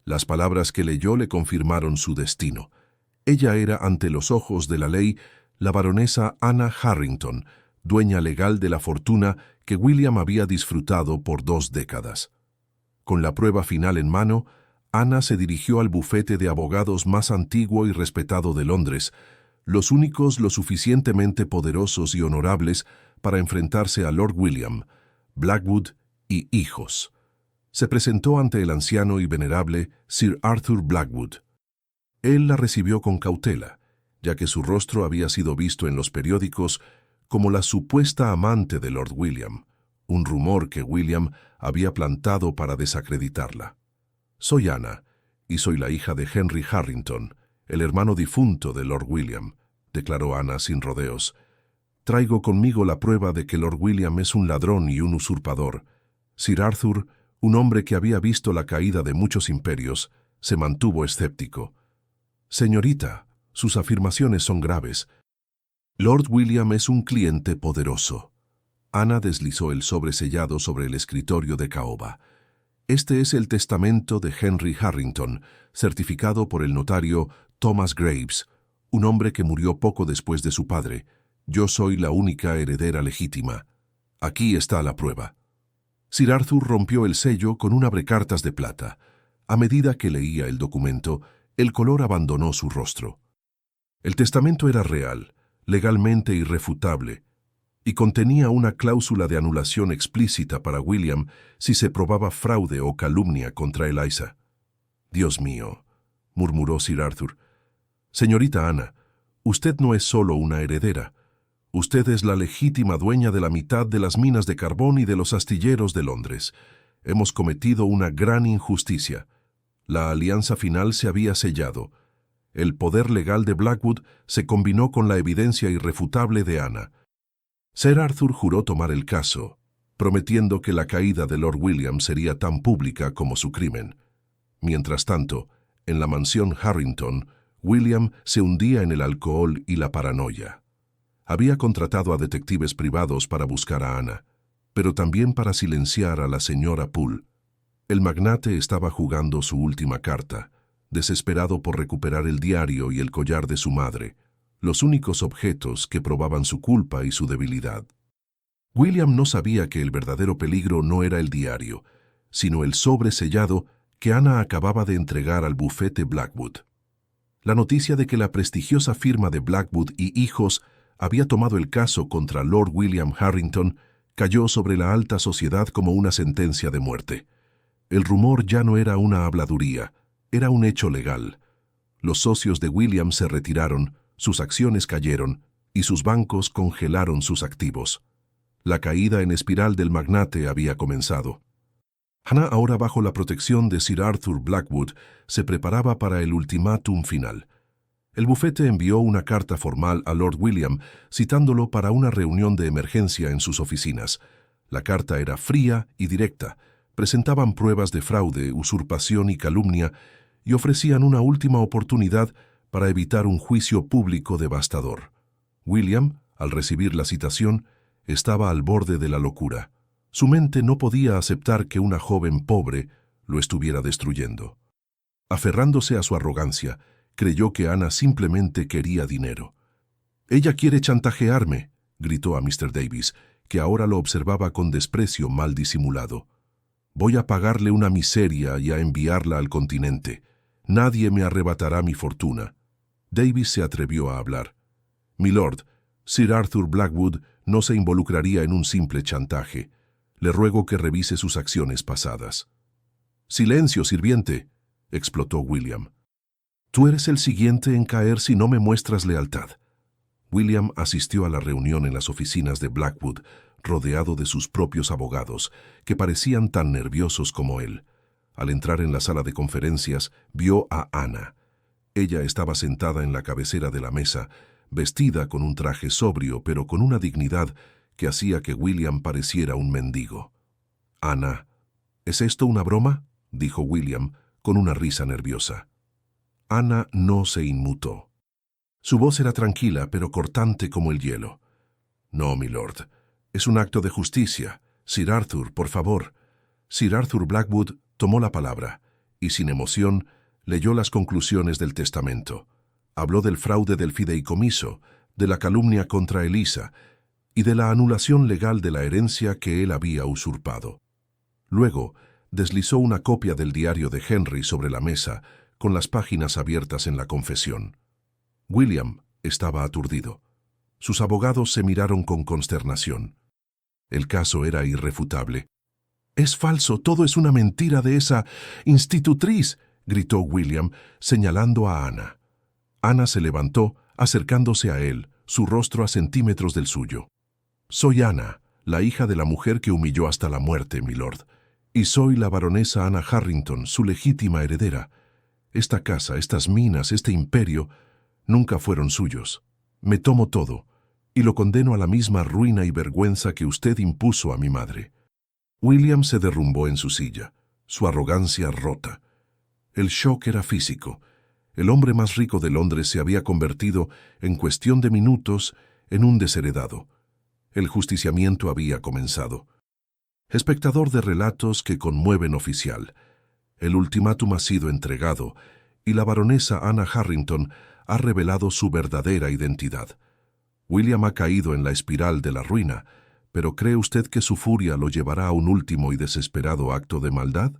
Las palabras que leyó le confirmaron su destino. Ella era, ante los ojos de la ley, la baronesa Anna Harrington, dueña legal de la fortuna que William había disfrutado por 2 décadas. Con la prueba final en mano, Ana se dirigió al bufete de abogados más antiguo y respetado de Londres, los únicos lo suficientemente poderosos y honorables para enfrentarse a Lord William, Blackwood y hijos. Se presentó ante el anciano y venerable Sir Arthur Blackwood. Él la recibió con cautela, ya que su rostro había sido visto en los periódicos como la supuesta amante de Lord William, un rumor que William había plantado para desacreditarla. «Soy Ana, y soy la hija de Henry Harrington, el hermano difunto de Lord William», declaró Ana sin rodeos. «Traigo conmigo la prueba de que Lord William es un ladrón y un usurpador». Sir Arthur, un hombre que había visto la caída de muchos imperios, se mantuvo escéptico. «Señorita, sus afirmaciones son graves. Lord William es un cliente poderoso». Ana deslizó el sobre sellado sobre el escritorio de caoba. «Este es el testamento de Henry Harrington, certificado por el notario Thomas Graves, un hombre que murió poco después de su padre. Yo soy la única heredera legítima. Aquí está la prueba». Sir Arthur rompió el sello con un abrecartas de plata. A medida que leía el documento, el color abandonó su rostro. El testamento era real, legalmente irrefutable, y contenía una cláusula de anulación explícita para William si se probaba fraude o calumnia contra Eliza. «Dios mío», murmuró Sir Arthur. «Señorita Ana, usted no es solo una heredera. Usted es la legítima dueña de la mitad de las minas de carbón y de los astilleros de Londres. Hemos cometido una gran injusticia. La alianza final se había sellado. El poder legal de Blackwood se combinó con la evidencia irrefutable de Ana». Sir Arthur juró tomar el caso, prometiendo que la caída de Lord William sería tan pública como su crimen. Mientras tanto, en la mansión Harrington, William se hundía en el alcohol y la paranoia. Había contratado a detectives privados para buscar a Ana, pero también para silenciar a la señora Poole. El magnate estaba jugando su última carta, desesperado por recuperar el diario y el collar de su madre, los únicos objetos que probaban su culpa y su debilidad. William no sabía que el verdadero peligro no era el diario, sino el sobre sellado que Ana acababa de entregar al bufete Blackwood. La noticia de que la prestigiosa firma de Blackwood y hijos había tomado el caso contra Lord William Harrington cayó sobre la alta sociedad como una sentencia de muerte. El rumor ya no era una habladuría, era un hecho legal. Los socios de William se retiraron, sus acciones cayeron y sus bancos congelaron sus activos. La caída en espiral del magnate había comenzado. Ana, ahora bajo la protección de Sir Arthur Blackwood, se preparaba para el ultimátum final. El bufete envió una carta formal a Lord William citándolo para una reunión de emergencia en sus oficinas. La carta era fría y directa, presentaban pruebas de fraude, usurpación y calumnia y ofrecían una última oportunidad para evitar un juicio público devastador. William, al recibir la citación, estaba al borde de la locura. Su mente no podía aceptar que una joven pobre lo estuviera destruyendo. Aferrándose a su arrogancia, creyó que Ana simplemente quería dinero. «Ella quiere chantajearme», gritó a Mr. Davis, que ahora lo observaba con desprecio mal disimulado. «Voy a pagarle una miseria y a enviarla al continente. Nadie me arrebatará mi fortuna». Davis se atrevió a hablar. «Milord, Sir Arthur Blackwood no se involucraría en un simple chantaje. Le ruego que revise sus acciones pasadas». «Silencio, sirviente», explotó William. «Tú eres el siguiente en caer si no me muestras lealtad». William asistió a la reunión en las oficinas de Blackwood, rodeado de sus propios abogados, que parecían tan nerviosos como él. Al entrar en la sala de conferencias, vio a Ana. Ella estaba sentada en la cabecera de la mesa, vestida con un traje sobrio, pero con una dignidad que hacía que William pareciera un mendigo. «Ana, ¿es esto una broma?», dijo William, con una risa nerviosa. Ana no se inmutó. Su voz era tranquila, pero cortante como el hielo. «No, milord. Es un acto de justicia. Sir Arthur, por favor». Sir Arthur Blackwood tomó la palabra y, sin emoción, leyó las conclusiones del testamento. Habló del fraude del fideicomiso, de la calumnia contra Elisa y de la anulación legal de la herencia que él había usurpado. Luego, deslizó una copia del diario de Henry sobre la mesa, con las páginas abiertas en la confesión. William estaba aturdido. Sus abogados se miraron con consternación. El caso era irrefutable. «Es falso, todo es una mentira de esa institutriz», gritó William, señalando a Ana. Ana se levantó, acercándose a él, su rostro a centímetros del suyo. «Soy Ana, la hija de la mujer que humilló hasta la muerte, milord, y soy la baronesa Ana Harrington, su legítima heredera. Esta casa, estas minas, este imperio, nunca fueron suyos. Me tomo todo, y lo condeno a la misma ruina y vergüenza que usted impuso a mi madre». William se derrumbó en su silla, su arrogancia rota. El shock era físico. El hombre más rico de Londres se había convertido, en cuestión de minutos, en un desheredado. El justiciamiento había comenzado. Espectador de relatos que conmueven oficial. El ultimátum ha sido entregado, y la baronesa Ana Harrington ha revelado su verdadera identidad. William ha caído en la espiral de la ruina, pero ¿cree usted que su furia lo llevará a un último y desesperado acto de maldad?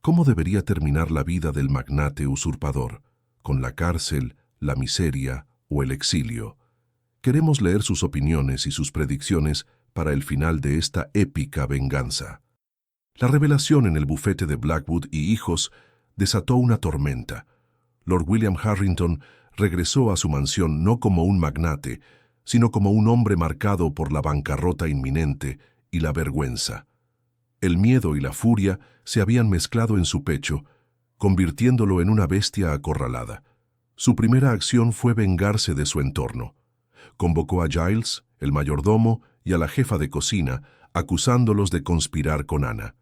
¿Cómo debería terminar la vida del magnate usurpador? ¿Con la cárcel, la miseria o el exilio? Queremos leer sus opiniones y sus predicciones para el final de esta épica venganza. La revelación en el bufete de Blackwood y hijos desató una tormenta. Lord William Harrington regresó a su mansión no como un magnate, sino como un hombre marcado por la bancarrota inminente y la vergüenza. El miedo y la furia se habían mezclado en su pecho, convirtiéndolo en una bestia acorralada. Su primera acción fue vengarse de su entorno. Convocó a Giles, el mayordomo, y a la jefa de cocina, acusándolos de conspirar con Ana.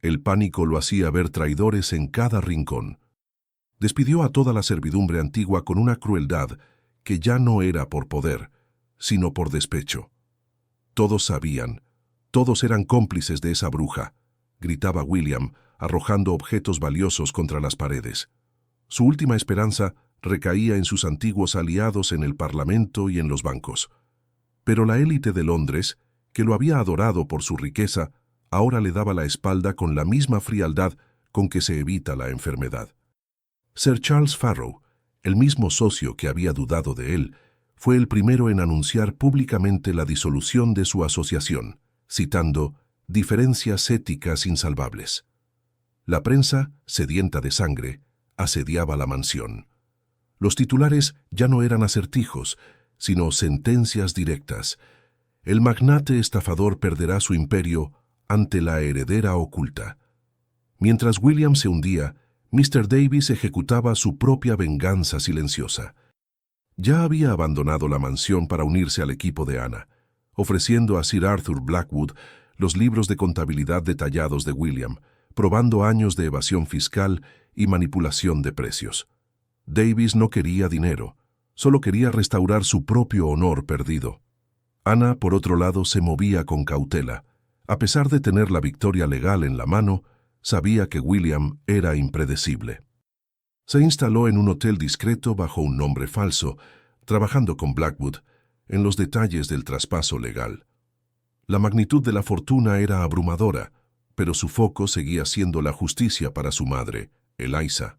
El pánico lo hacía ver traidores en cada rincón. Despidió a toda la servidumbre antigua con una crueldad que ya no era por poder, sino por despecho. Todos sabían, todos eran cómplices de esa bruja, gritaba William, arrojando objetos valiosos contra las paredes. Su última esperanza recaía en sus antiguos aliados en el Parlamento y en los bancos. Pero la élite de Londres, que lo había adorado por su riqueza, ahora le daba la espalda con la misma frialdad con que se evita la enfermedad. Sir Charles Farrow, el mismo socio que había dudado de él, fue el primero en anunciar públicamente la disolución de su asociación, citando «diferencias éticas insalvables». La prensa, sedienta de sangre, asediaba la mansión. Los titulares ya no eran acertijos, sino sentencias directas. El magnate estafador perderá su imperio ante la heredera oculta. Mientras William se hundía, Mr. Davis ejecutaba su propia venganza silenciosa. Ya había abandonado la mansión para unirse al equipo de Ana, ofreciendo a Sir Arthur Blackwood los libros de contabilidad detallados de William, probando años de evasión fiscal y manipulación de precios. Davies no quería dinero, solo quería restaurar su propio honor perdido. Ana, por otro lado, se movía con cautela. A pesar de tener la victoria legal en la mano, sabía que William era impredecible. Se instaló en un hotel discreto bajo un nombre falso, trabajando con Blackwood en los detalles del traspaso legal. La magnitud de la fortuna era abrumadora, pero su foco seguía siendo la justicia para su madre, Eliza.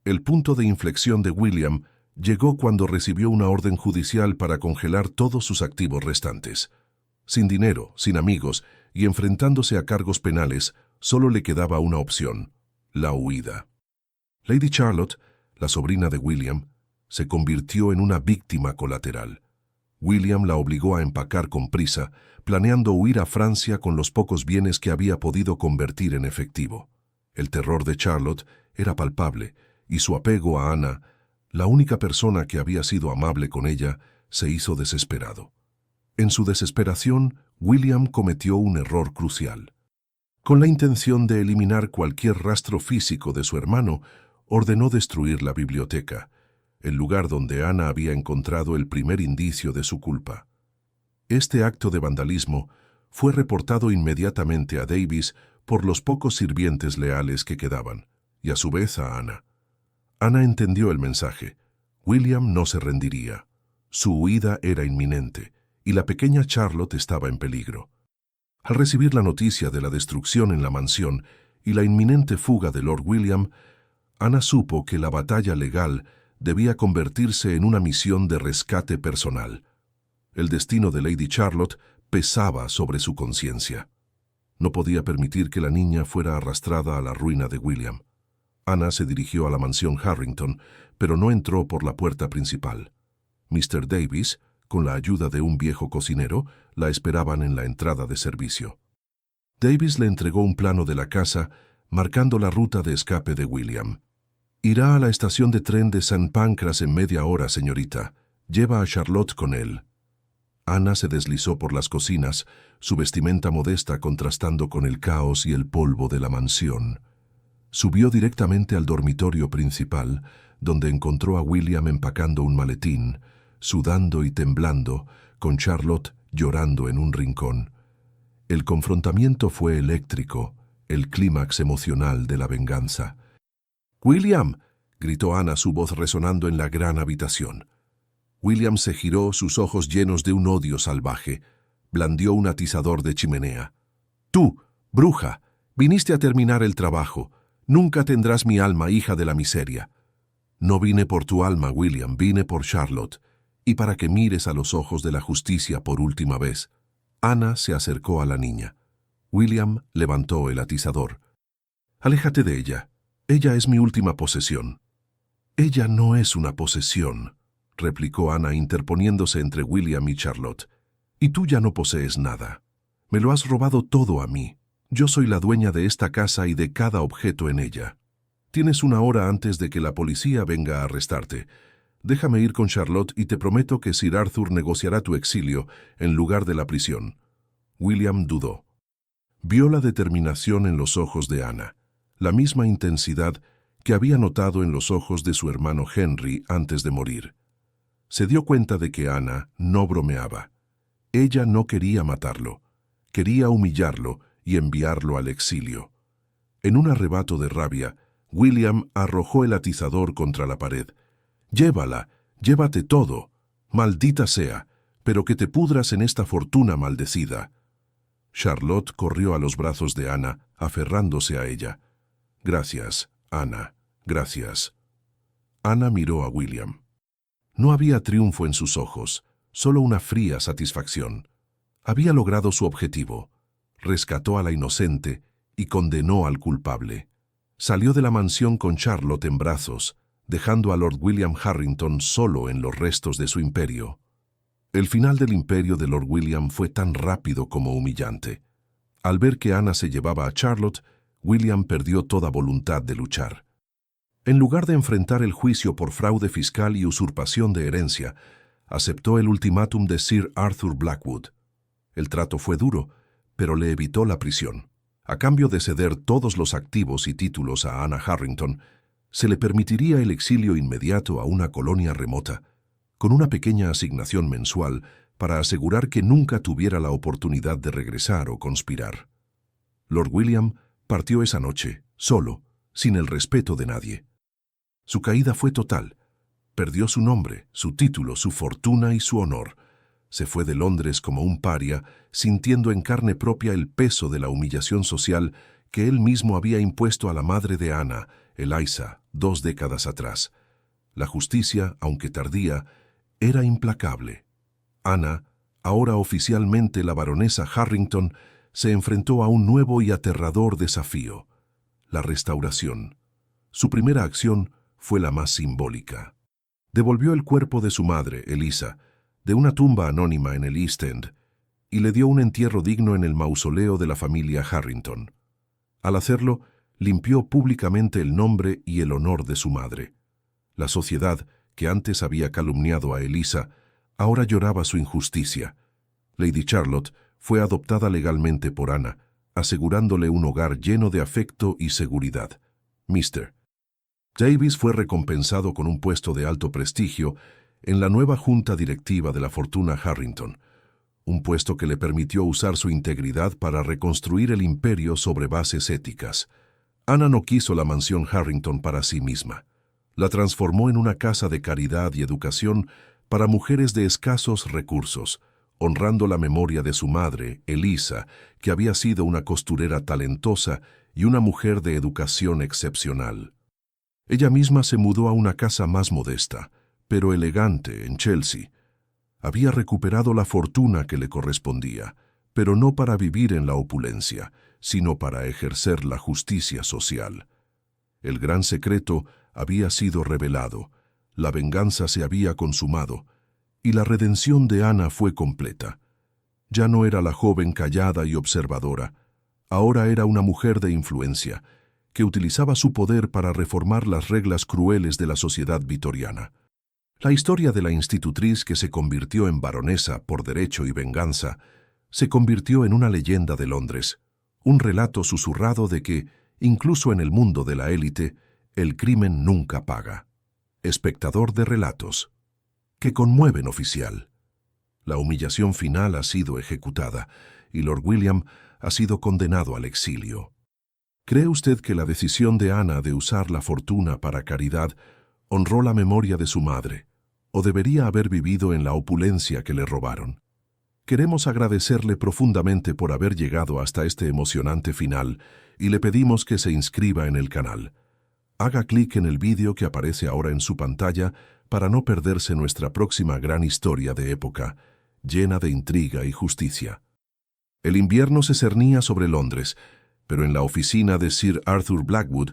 El punto de inflexión de William llegó cuando recibió una orden judicial para congelar todos sus activos restantes. Sin dinero, sin amigos y enfrentándose a cargos penales, solo le quedaba una opción: la huida. Lady Charlotte, la sobrina de William, se convirtió en una víctima colateral. William la obligó a empacar con prisa, planeando huir a Francia con los pocos bienes que había podido convertir en efectivo. El terror de Charlotte era palpable, y su apego a Ana, la única persona que había sido amable con ella, se hizo desesperado. En su desesperación, William cometió un error crucial. Con la intención de eliminar cualquier rastro físico de su hermano, ordenó destruir la biblioteca, el lugar donde Ana había encontrado el primer indicio de su culpa. Este acto de vandalismo fue reportado inmediatamente a Davies por los pocos sirvientes leales que quedaban, y a su vez a Ana. Ana entendió el mensaje. William no se rendiría. Su huida era inminente, y la pequeña Charlotte estaba en peligro. Al recibir la noticia de la destrucción en la mansión y la inminente fuga de Lord William, Ana supo que la batalla legal debía convertirse en una misión de rescate personal. El destino de Lady Charlotte pesaba sobre su conciencia. No podía permitir que la niña fuera arrastrada a la ruina de William. Ana se dirigió a la mansión Harrington, pero no entró por la puerta principal. Mr. Davies, con la ayuda de un viejo cocinero, la esperaban en la entrada de servicio. Davies le entregó un plano de la casa, marcando la ruta de escape de William. «Irá a la estación de tren de St. Pancras en media hora, señorita. Lleva a Charlotte con él». Ana se deslizó por las cocinas, su vestimenta modesta contrastando con el caos y el polvo de la mansión. Subió directamente al dormitorio principal, donde encontró a William empacando un maletín, sudando y temblando, con Charlotte llorando en un rincón. El confrontamiento fue eléctrico, el clímax emocional de la venganza. «¡William!», gritó Ana, su voz resonando en la gran habitación. William se giró, sus ojos llenos de un odio salvaje. Blandió un atizador de chimenea. «Tú, bruja, viniste a terminar el trabajo. Nunca tendrás mi alma, hija de la miseria». «No vine por tu alma, William, vine por Charlotte, y para que mires a los ojos de la justicia por última vez». Ana se acercó a la niña. William levantó el atizador. «Aléjate de ella. Ella es mi última posesión». «Ella no es una posesión», replicó Ana interponiéndose entre William y Charlotte. «Y tú ya no posees nada. Me lo has robado todo a mí. Yo soy la dueña de esta casa y de cada objeto en ella. Tienes una hora antes de que la policía venga a arrestarte. Déjame ir con Charlotte y te prometo que Sir Arthur negociará tu exilio en lugar de la prisión». William dudó. Vio la determinación en los ojos de Ana, la misma intensidad que había notado en los ojos de su hermano Henry antes de morir. Se dio cuenta de que Ana no bromeaba. Ella no quería matarlo, quería humillarlo y enviarlo al exilio. En un arrebato de rabia, William arrojó el atizador contra la pared. «Llévala, llévate todo, maldita sea, pero que te pudras en esta fortuna maldecida». Charlotte corrió a los brazos de Ana, aferrándose a ella. «Gracias, Ana, gracias». Ana miró a William. No había triunfo en sus ojos, solo una fría satisfacción. Había logrado su objetivo. Rescató a la inocente y condenó al culpable. Salió de la mansión con Charlotte en brazos, dejando a Lord William Harrington solo en los restos de su imperio. El final del imperio de Lord William fue tan rápido como humillante. Al ver que Ana se llevaba a Charlotte, William perdió toda voluntad de luchar. En lugar de enfrentar el juicio por fraude fiscal y usurpación de herencia, aceptó el ultimátum de Sir Arthur Blackwood. El trato fue duro, pero le evitó la prisión. A cambio de ceder todos los activos y títulos a Anna Harrington, se le permitiría el exilio inmediato a una colonia remota, con una pequeña asignación mensual para asegurar que nunca tuviera la oportunidad de regresar o conspirar. Lord William partió esa noche, solo, sin el respeto de nadie. Su caída fue total. Perdió su nombre, su título, su fortuna y su honor. Se fue de Londres como un paria, sintiendo en carne propia el peso de la humillación social que él mismo había impuesto a la madre de Anna, Eliza, 2 décadas atrás. La justicia, aunque tardía, era implacable. Anna, ahora oficialmente la baronesa Harrington, se enfrentó a un nuevo y aterrador desafío: la restauración. Su primera acción fue la más simbólica. Devolvió el cuerpo de su madre, Eliza, de una tumba anónima en el East End, y le dio un entierro digno en el mausoleo de la familia Harrington. Al hacerlo, limpió públicamente el nombre y el honor de su madre. La sociedad, que antes había calumniado a Eliza, ahora lloraba su injusticia. Lady Charlotte fue adoptada legalmente por Anna, asegurándole un hogar lleno de afecto y seguridad. Mr. Davis fue recompensado con un puesto de alto prestigio en la nueva junta directiva de la fortuna Harrington, un puesto que le permitió usar su integridad para reconstruir el imperio sobre bases éticas. Anna no quiso la mansión Harrington para sí misma. La transformó en una casa de caridad y educación para mujeres de escasos recursos, honrando la memoria de su madre, Eliza, que había sido una costurera talentosa y una mujer de educación excepcional. Ella misma se mudó a una casa más modesta, pero elegante, en Chelsea. Había recuperado la fortuna que le correspondía, pero no para vivir en la opulencia, sino para ejercer la justicia social. El gran secreto había sido revelado, la venganza se había consumado, y la redención de Anna fue completa. Ya no era la joven callada y observadora, ahora era una mujer de influencia, que utilizaba su poder para reformar las reglas crueles de la sociedad victoriana. La historia de la institutriz que se convirtió en baronesa por derecho y venganza se convirtió en una leyenda de Londres, un relato susurrado de que, incluso en el mundo de la élite, el crimen nunca paga. Espectador de relatos que conmueven, oficial. La humillación final ha sido ejecutada y Lord William ha sido condenado al exilio. ¿Cree usted que la decisión de Anna de usar la fortuna para caridad honró la memoria de su madre, o debería haber vivido en la opulencia que le robaron? Queremos agradecerle profundamente por haber llegado hasta este emocionante final y le pedimos que se inscriba en el canal. Haga clic en el vídeo que aparece ahora en su pantalla para no perderse nuestra próxima gran historia de época, llena de intriga y justicia. El invierno se cernía sobre Londres, pero en la oficina de Sir Arthur Blackwood,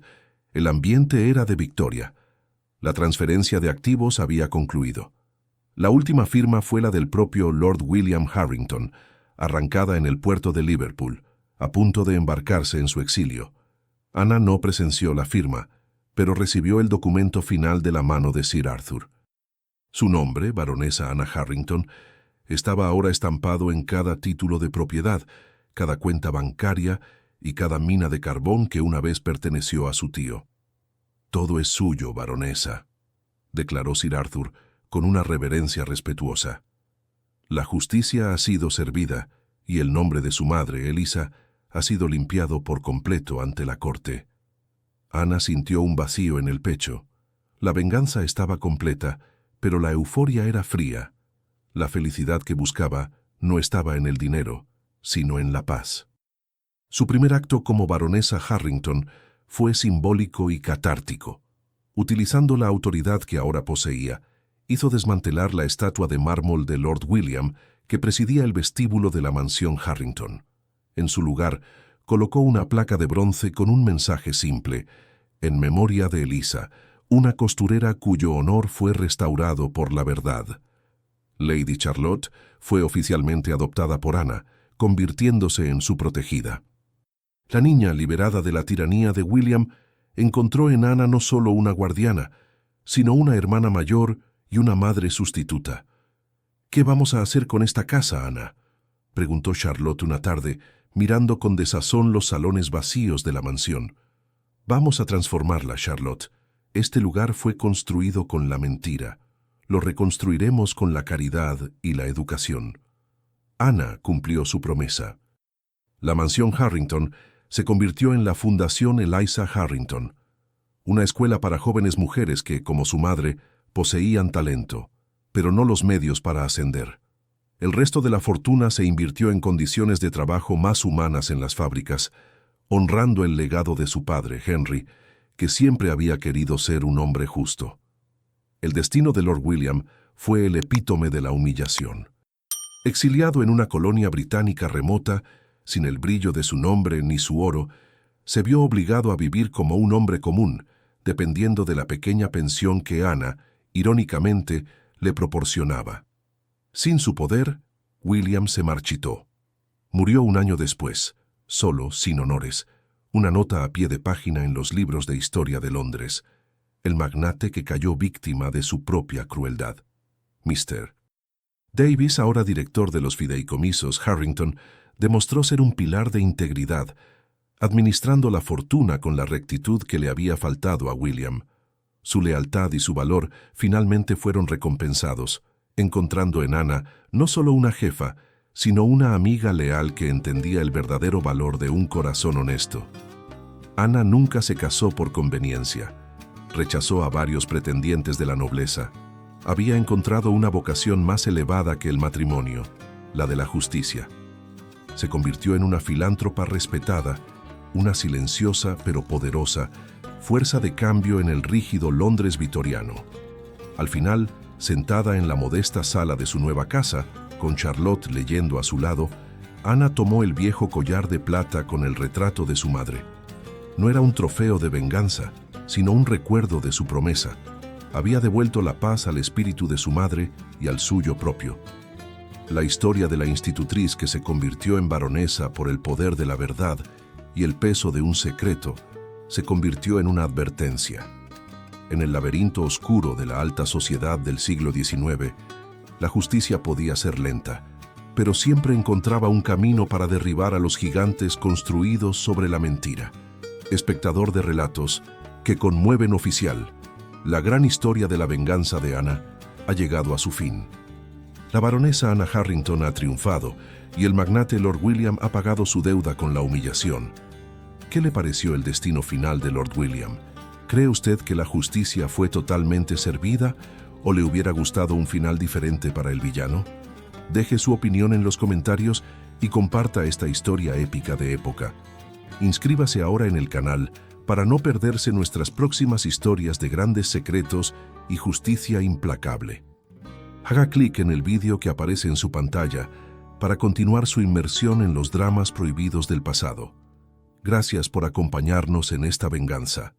el ambiente era de victoria. La transferencia de activos había concluido. La última firma fue la del propio Lord William Harrington, arrancada en el puerto de Liverpool, a punto de embarcarse en su exilio. Anna no presenció la firma, pero recibió el documento final de la mano de Sir Arthur. Su nombre, baronesa Anna Harrington, estaba ahora estampado en cada título de propiedad, cada cuenta bancaria y cada mina de carbón que una vez perteneció a su tío. «Todo es suyo, baronesa», declaró Sir Arthur con una reverencia respetuosa. La justicia ha sido servida y el nombre de su madre, Eliza, ha sido limpiado por completo ante la corte. Anna sintió un vacío en el pecho. La venganza estaba completa, pero la euforia era fría. La felicidad que buscaba no estaba en el dinero, sino en la paz. Su primer acto como baronesa Harrington fue simbólico y catártico. Utilizando la autoridad que ahora poseía, hizo desmantelar la estatua de mármol de Lord William que presidía el vestíbulo de la mansión Harrington. En su lugar, colocó una placa de bronce con un mensaje simple: «En memoria de Eliza, una costurera cuyo honor fue restaurado por la verdad». Lady Charlotte fue oficialmente adoptada por Anna, convirtiéndose en su protegida. La niña, liberada de la tiranía de William, encontró en Ana no solo una guardiana, sino una hermana mayor y una madre sustituta. «¿Qué vamos a hacer con esta casa, Ana?», preguntó Charlotte una tarde, mirando con desazón los salones vacíos de la mansión. «Vamos a transformarla, Charlotte. Este lugar fue construido con la mentira. Lo reconstruiremos con la caridad y la educación». Ana cumplió su promesa. La mansión Harrington se convirtió en la Fundación Eliza Harrington, una escuela para jóvenes mujeres que, como su madre, poseían talento, pero no los medios para ascender. El resto de la fortuna se invirtió en condiciones de trabajo más humanas en las fábricas, honrando el legado de su padre, Henry, que siempre había querido ser un hombre justo. El destino de Lord William fue el epítome de la humillación. Exiliado en una colonia británica remota, sin el brillo de su nombre ni su oro, se vio obligado a vivir como un hombre común, dependiendo de la pequeña pensión que Ana, irónicamente, le proporcionaba. Sin su poder, William se marchitó. Murió un año después, solo, sin honores, una nota a pie de página en los libros de historia de Londres, el magnate que cayó víctima de su propia crueldad. Mr. Davis, ahora director de los fideicomisos Harrington, demostró ser un pilar de integridad, administrando la fortuna con la rectitud que le había faltado a William. Su lealtad y su valor finalmente fueron recompensados, encontrando en Ana no solo una jefa, sino una amiga leal que entendía el verdadero valor de un corazón honesto. Ana nunca se casó por conveniencia. Rechazó a varios pretendientes de la nobleza. Había encontrado una vocación más elevada que el matrimonio, la de la justicia. Se convirtió en una filántropa respetada, una silenciosa pero poderosa fuerza de cambio en el rígido Londres victoriano. Al final, sentada en la modesta sala de su nueva casa, con Charlotte leyendo a su lado, Ana tomó el viejo collar de plata con el retrato de su madre. No era un trofeo de venganza, sino un recuerdo de su promesa. Había devuelto la paz al espíritu de su madre y al suyo propio. La historia de la institutriz que se convirtió en baronesa por el poder de la verdad y el peso de un secreto, se convirtió en una advertencia. En el laberinto oscuro de la alta sociedad del siglo XIX, la justicia podía ser lenta, pero siempre encontraba un camino para derribar a los gigantes construidos sobre la mentira. Espectador de relatos que conmueven oficial, la gran historia de la venganza de Ana ha llegado a su fin. La baronesa Ana Harrington ha triunfado y el magnate Lord William ha pagado su deuda con la humillación. ¿Qué le pareció el destino final de Lord William? ¿Cree usted que la justicia fue totalmente servida o le hubiera gustado un final diferente para el villano? Deje su opinión en los comentarios y comparta esta historia épica de época. Inscríbase ahora en el canal para no perderse nuestras próximas historias de grandes secretos y justicia implacable. Haga clic en el vídeo que aparece en su pantalla para continuar su inmersión en los dramas prohibidos del pasado. Gracias por acompañarnos en esta venganza.